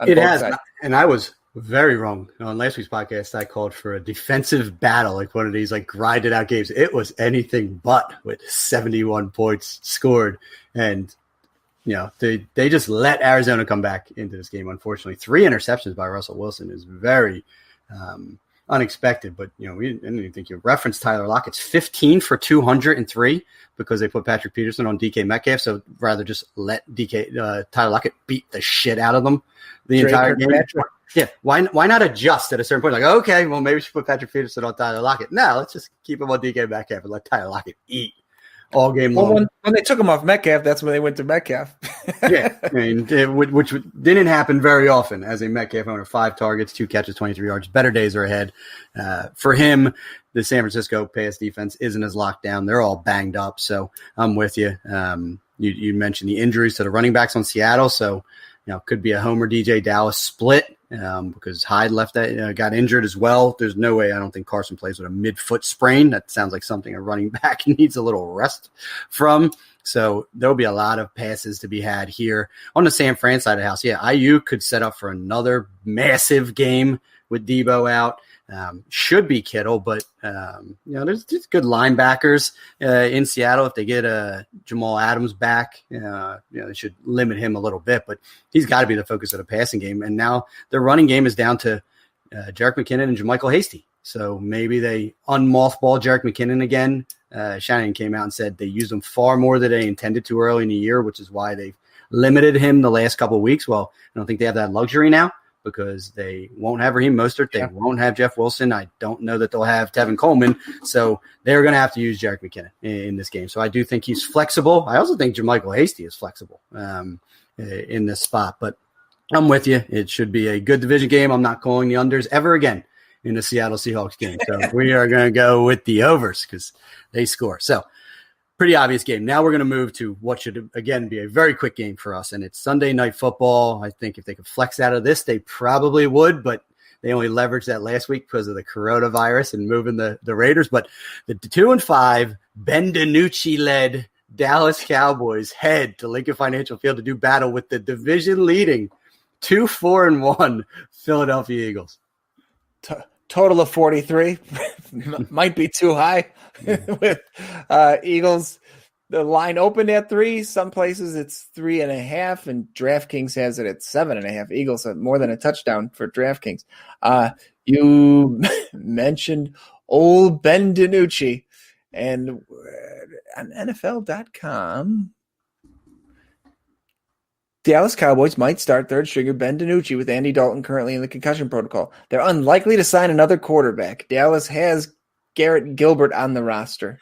It has, and I was very wrong. On last week's podcast, I called for a defensive battle, like one of these like grinded out games. It was anything but, with 71 points scored. And, they just let Arizona come back into this game, unfortunately. 3 interceptions by Russell Wilson is very unexpected. But, I didn't even think you referenced Tyler Lockett's 15 for 203 because they put Patrick Peterson on DK Metcalf. So rather just let Tyler Lockett beat the shit out of them the entire game. Yeah, why not adjust at a certain point? Like, okay, well, maybe we should put Patrick Peterson on Tyler Lockett. No, let's just keep him on DK Metcalf and let Tyler Lockett eat all game long. Well, when they took him off Metcalf, that's when they went to Metcalf. Yeah, I mean, which didn't happen very often as a Metcalf owner. 5 targets, 2 catches, 23 yards. Better days are ahead for him. the San Francisco pass defense isn't as locked down. They're all banged up. So I'm with you. You mentioned the injuries to the running backs on Seattle. So, could be a Homer DJ Dallas split because Hyde got injured as well. There's no way I don't think Carson plays with a midfoot sprain. That sounds like something a running back needs a little rest from. So there'll be a lot of passes to be had here on the San Fran side of the house. Yeah, IU could set up for another massive game with Debo out. Should be Kittle, but there's just good linebackers in Seattle. If they get Jamal Adams back, they should limit him a little bit. But he's got to be the focus of the passing game. And now their running game is down to Jerick McKinnon and JaMychal Hasty. So maybe they unmothball Jerick McKinnon again. Shannon came out and said they used him far more than they intended to early in the year, which is why they've limited him the last couple of weeks. Well, I don't think they have that luxury now because they won't have Raheem Mostert. They won't have Jeff Wilson. I don't know that they'll have Tevin Coleman. So they're going to have to use Jerick McKinnon in this game. So I do think he's flexible. I also think JaMychal Hasty is flexible in this spot. But I'm with you. It should be a good division game. I'm not calling the unders ever again in the Seattle Seahawks game. So we are going to go with the overs because they score. So pretty obvious game. Now we're going to move to what should, again, be a very quick game for us, and it's Sunday Night Football. I think if they could flex out of this, they probably would, but they only leveraged that last week because of the coronavirus and moving the Raiders. But the 2-5 Ben DiNucci-led Dallas Cowboys head to Lincoln Financial Field to do battle with the division-leading 2-4-1 Philadelphia Eagles. Total of 43 might be too high with Eagles. The line opened at 3. Some places it's 3.5, and DraftKings has it at 7.5. Eagles have more than a touchdown for DraftKings. You mentioned old Ben DiNucci, and on NFL.com, Dallas Cowboys might start third stringer Ben DiNucci with Andy Dalton currently in the concussion protocol. They're unlikely to sign another quarterback. Dallas has Garrett Gilbert on the roster,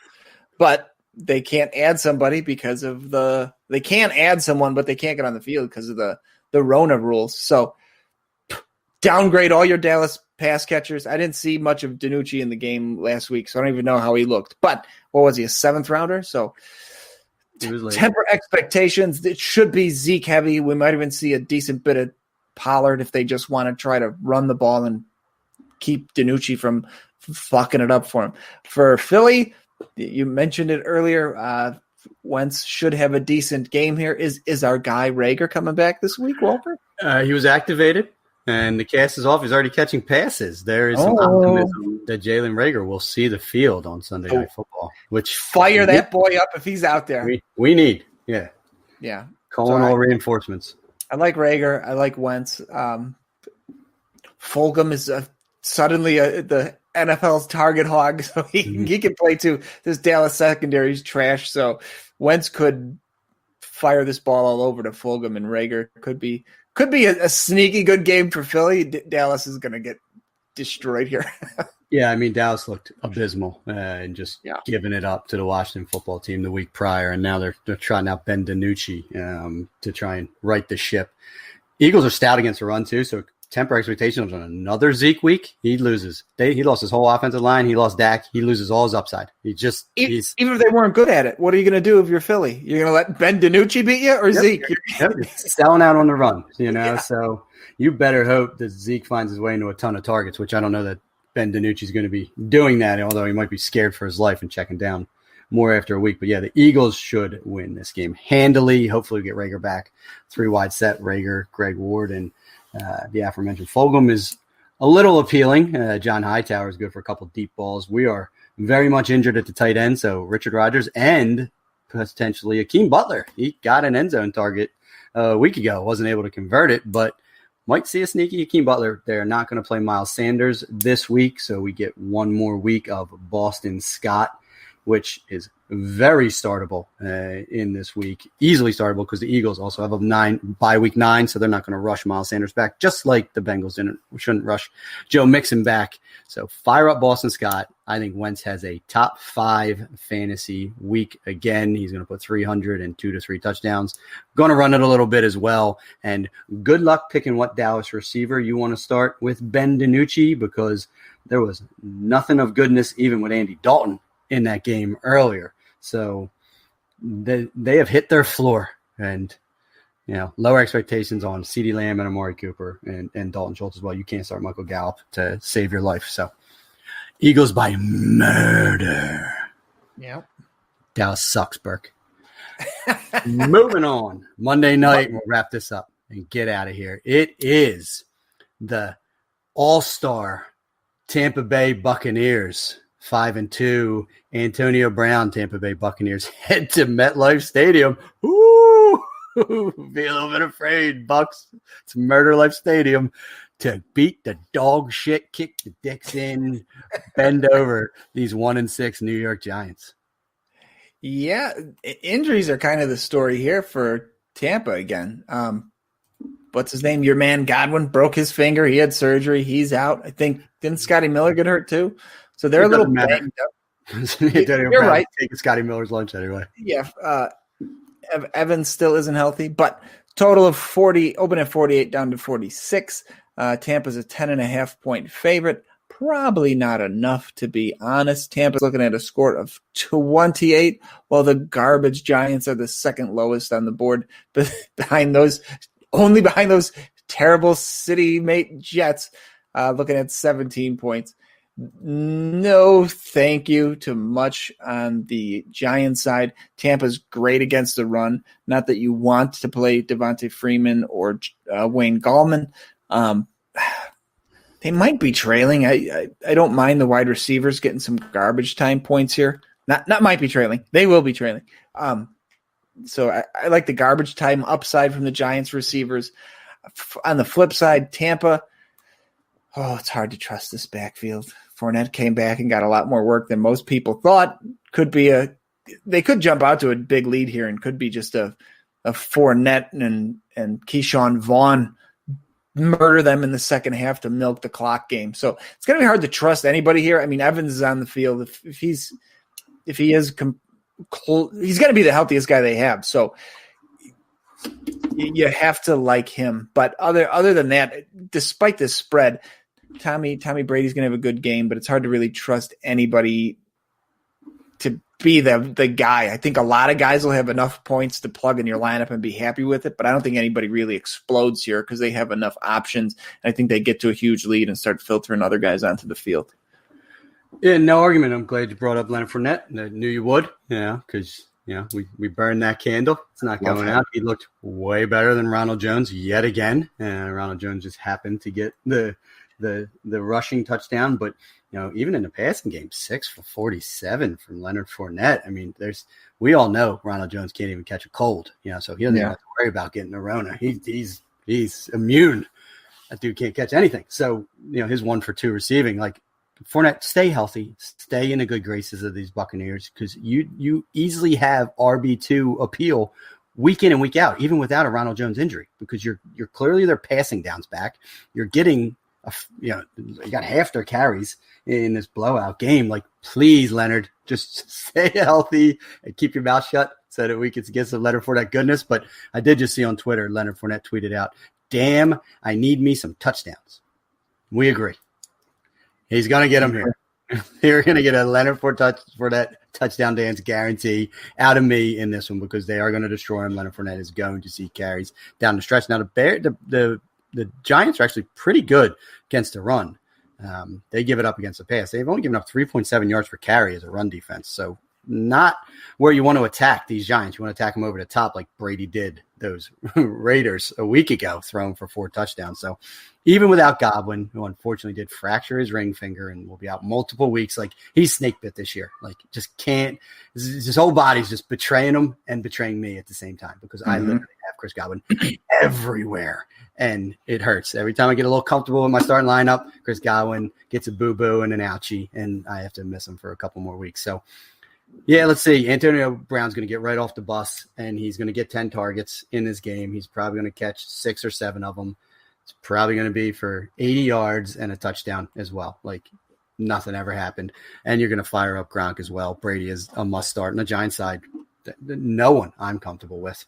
but they can't add somebody because of they can add someone, but they can't get on the field because of the Rona rules. So downgrade all your Dallas pass catchers. I didn't see much of DiNucci in the game last week, so I don't even know how he looked. But what was he, a 7th rounder? So temper expectations. It should be Zeke heavy. We might even see a decent bit of Pollard if they just want to try to run the ball and keep DiNucci from fucking it up for him. For Philly, you mentioned it earlier. Wentz should have a decent game here. Is our guy Rager coming back this week, Walter? He was activated, and the cast is off. He's already catching passes. There is some optimism that Jalen Rager will see the field on Sunday Night Football. Which fire that boy up if he's out there. We need, yeah. Calling all reinforcements. I like Rager. I like Wentz. Fulgham is suddenly the NFL's target hog, so he can play too. This Dallas secondary is trash, so Wentz could fire this ball all over to Fulgham, and Rager could be a sneaky good game for Philly. Dallas is going to get destroyed here. Yeah, I mean, Dallas looked abysmal and just giving it up to the Washington football team the week prior, and now they're trying out Ben DiNucci to try and right the ship. Eagles are stout against the run, too, so temper expectations on another Zeke week. He loses. He lost his whole offensive line. He lost Dak. He loses all his upside. Even if they weren't good at it, what are you going to do if you're Philly? You're going to let Ben DiNucci beat you or Zeke? Selling out on the run, so you better hope that Zeke finds his way into a ton of targets, which I don't know that Ben DiNucci is going to be doing that, although he might be scared for his life and checking down more after a week. But, yeah, the Eagles should win this game handily. Hopefully we get Rager back. 3-wide set, Rager, Greg Ward, and the aforementioned Fulgham is a little appealing. John Hightower is good for a couple deep balls. We are very much injured at the tight end, so Richard Rodgers and potentially Akeem Butler. He got an end zone target a week ago. Wasn't able to convert it, but might see a sneaky Akeem Butler. They're not going to play Miles Sanders this week, so we get one more week of Boston Scott, which is very startable in this week. Easily startable because the Eagles also have a bye week 9, so they're not going to rush Miles Sanders back, just like the Bengals shouldn't rush Joe Mixon back. So fire up Boston Scott. I think Wentz has a top 5 fantasy week again. He's going to put 300 and 2 to 3 touchdowns. Going to run it a little bit as well. And good luck picking what Dallas receiver you want to start with Ben DiNucci, because there was nothing of goodness even with Andy Dalton in that game earlier. So they have hit their floor, and lower expectations on CeeDee Lamb and Amari Cooper and Dalton Schultz as well. You can't start Michael Gallup to save your life. So Eagles by murder. Yep. Dallas sucks, Burke. Moving on. Monday night, we'll wrap this up and get out of here. It is the all-star Tampa Bay Buccaneers, 5-2. Antonio Brown, Tampa Bay Buccaneers, head to MetLife Stadium. Ooh, be a little bit afraid, Bucks. It's Murder Life Stadium to beat the dog shit, kick the dicks in, bend over these 1-6 New York Giants. Yeah, injuries are kind of the story here for Tampa again. What's his name? Your man Godwin broke his finger. He had surgery. He's out. I think, didn't Scotty Miller get hurt too? So they're a little banged up. You're right. Taking Scotty Miller's lunch anyway. Yeah. Evans still isn't healthy, but total of 40, open at 48 down to 46. Tampa's a 10.5-point favorite. Probably not enough, to be honest. Tampa's looking at a score of 28, while the garbage Giants are the second lowest on the board, behind those terrible city mate Jets, looking at 17 points. No thank you to much on the Giants side. Tampa's great against the run. Not that you want to play Devontae Freeman or Wayne Gallman. They might be trailing. I don't mind the wide receivers getting some garbage time points here. Not might be trailing. They will be trailing. So I like the garbage time upside from the Giants receivers. On the flip side, Tampa, it's hard to trust this backfield. Fournette came back and got a lot more work than most people thought. They could jump out to a big lead here and could be just a Fournette and Keyshawn Vaughn murder them in the second half to milk the clock game. So it's going to be hard to trust anybody here. I mean, Evans is on the field. If he is, he's going to be the healthiest guy they have. So you have to like him. But other than that, despite this spread, Tommy Brady's going to have a good game, but it's hard to really trust anybody to be the guy. I think a lot of guys will have enough points to plug in your lineup and be happy with it, but I don't think anybody really explodes here because they have enough options. And I think they get to a huge lead and start filtering other guys onto the field. Yeah, no argument. I'm glad you brought up Leonard Fournette. I knew you would, because we burned that candle. It's not going out. He looked way better than Ronald Jones yet again. Ronald Jones just happened to get the rushing touchdown, but even in the passing game, 6 for 47 from Leonard Fournette. I mean, we all know Ronald Jones can't even catch a cold, so he doesn't have to worry about getting the Rona. He's immune. That dude can't catch anything. So, his 1 for 2 receiving, like Fournette, stay healthy, stay in the good graces of these Buccaneers, because you easily have RB2 appeal week in and week out, even without a Ronald Jones injury, because you're clearly their passing downs back. You're getting you got half their carries in this blowout game. Like, please, Leonard, just stay healthy and keep your mouth shut so that we could get some Leonard Fournette goodness. But I did just see on Twitter, Leonard Fournette tweeted out, "Damn, I need me some touchdowns." We agree. He's going to get them here. You're going to get a Leonard Fournette touchdown dance guarantee out of me in this one, because they are going to destroy him. Leonard Fournette is going to see carries down the stretch. Now, the Giants are actually pretty good against the run. They give it up against the pass. They've only given up 3.7 yards per carry as a run defense. So not where you want to attack these Giants. You want to attack them over the top like Brady did those Raiders a week ago, throwing for 4 touchdowns. So even without Godwin, who unfortunately did fracture his ring finger and will be out multiple weeks, like, he's snake bit this year. Like, just can't. His whole body's just betraying him and betraying me at the same time, because I literally have Chris Godwin everywhere. And it hurts. Every time I get a little comfortable in my starting lineup, Chris Godwin gets a boo-boo and an ouchie, and I have to miss him for a couple more weeks. So, yeah, let's see. Antonio Brown's going to get right off the bus, and he's going to get 10 targets in this game. He's probably going to catch 6 or 7 of them. It's probably going to be for 80 yards and a touchdown as well. Like, nothing ever happened. And you're going to fire up Gronk as well. Brady is a must start on the Giants side. No one I'm comfortable with.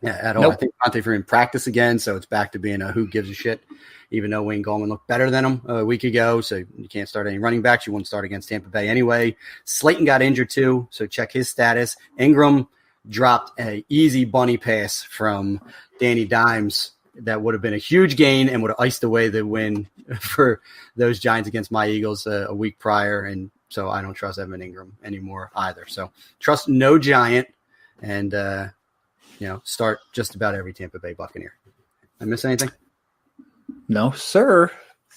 Yeah, at all. Nope. I think Conte for in practice again, so it's back to being a who gives a shit. Even though Wayne Gallman looked better than him a week ago, so you can't start any running backs. You wouldn't start against Tampa Bay anyway. Slayton got injured too, so check his status. Ingram dropped an easy bunny pass from Danny Dimes that would have been a huge gain and would have iced away the win for those Giants against my Eagles a week prior. And so I don't trust Evan Ingram anymore either. So trust no Giant and, start just about every Tampa Bay Buccaneer. I miss anything? No, sir.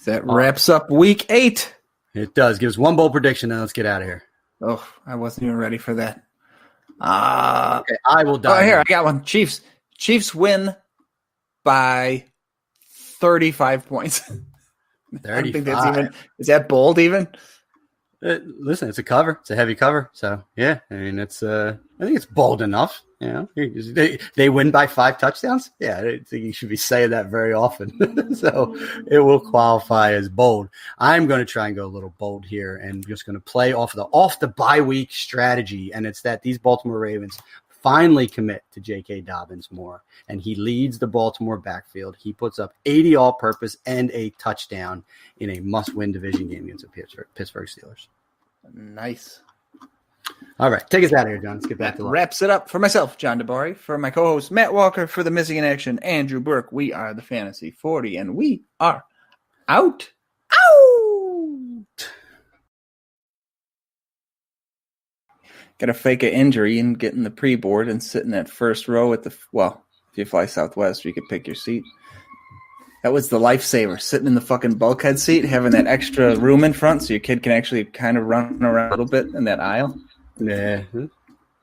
That wraps up week 8. It does. Give us one bold prediction, and let's get out of here. Oh, I wasn't even ready for that. Okay, I will die. Oh, here, I got one. Chiefs win by 35 points. 35. I don't think that's even. Is that bold even? Listen, it's a cover. It's a heavy cover. So, yeah, I mean, it's. I think it's bold enough. They win by 5 touchdowns. Yeah, I don't think you should be saying that very often. So it will qualify as bold. I'm going to try and go a little bold here and just going to play off the bye week strategy. And it's that these Baltimore Ravens finally commit to J.K. Dobbins more. And he leads the Baltimore backfield. He puts up 80 all-purpose and a touchdown in a must-win division game against the Pittsburgh Steelers. Nice. All right, take us out of here, John. Let's get back to life. Wraps it up for myself, John DeBari, for my co-host Matt Walker, for the Missing in Action, Andrew Burke. We are the Fantasy 40, and we are out. Got to fake an injury and get in the pre-board and sit in that first row at if you fly Southwest, you could pick your seat. That was the lifesaver, sitting in the fucking bulkhead seat, having that extra room in front so your kid can actually kind of run around a little bit in that aisle. Yeah.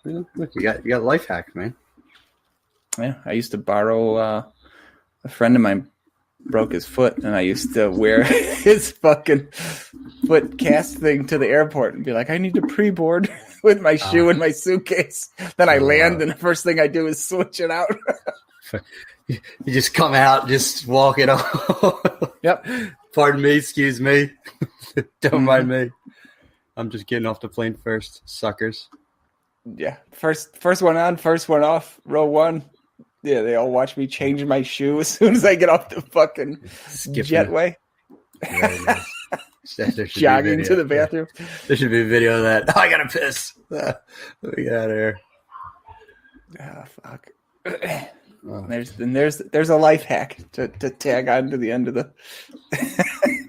Look, you got life hacks, man. Yeah, I used to borrow a friend of mine broke his foot, and I used to wear his fucking foot cast thing to the airport and be like, I need to pre-board with my shoe and my suitcase. Then I land, and the first thing I do is switch it out. You just come out, just walk it off. Yep. Pardon me, excuse me. Don't mind me. I'm just getting off the plane first, suckers. Yeah. First one on, first one off, row 1. Yeah, they all watch me change my shoe as soon as I get off the fucking jetway. Jogging to the bathroom. There should be a video of that. Oh, I gotta piss. Let me get out of here. Oh, fuck. There's a life hack to tag on to the end of the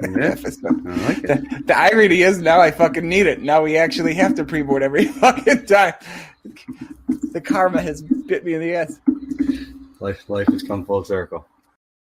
episode. I like it. The irony is now I fucking need it. Now we actually have to pre-board every fucking time. The karma has bit me in the ass. Life has come full circle.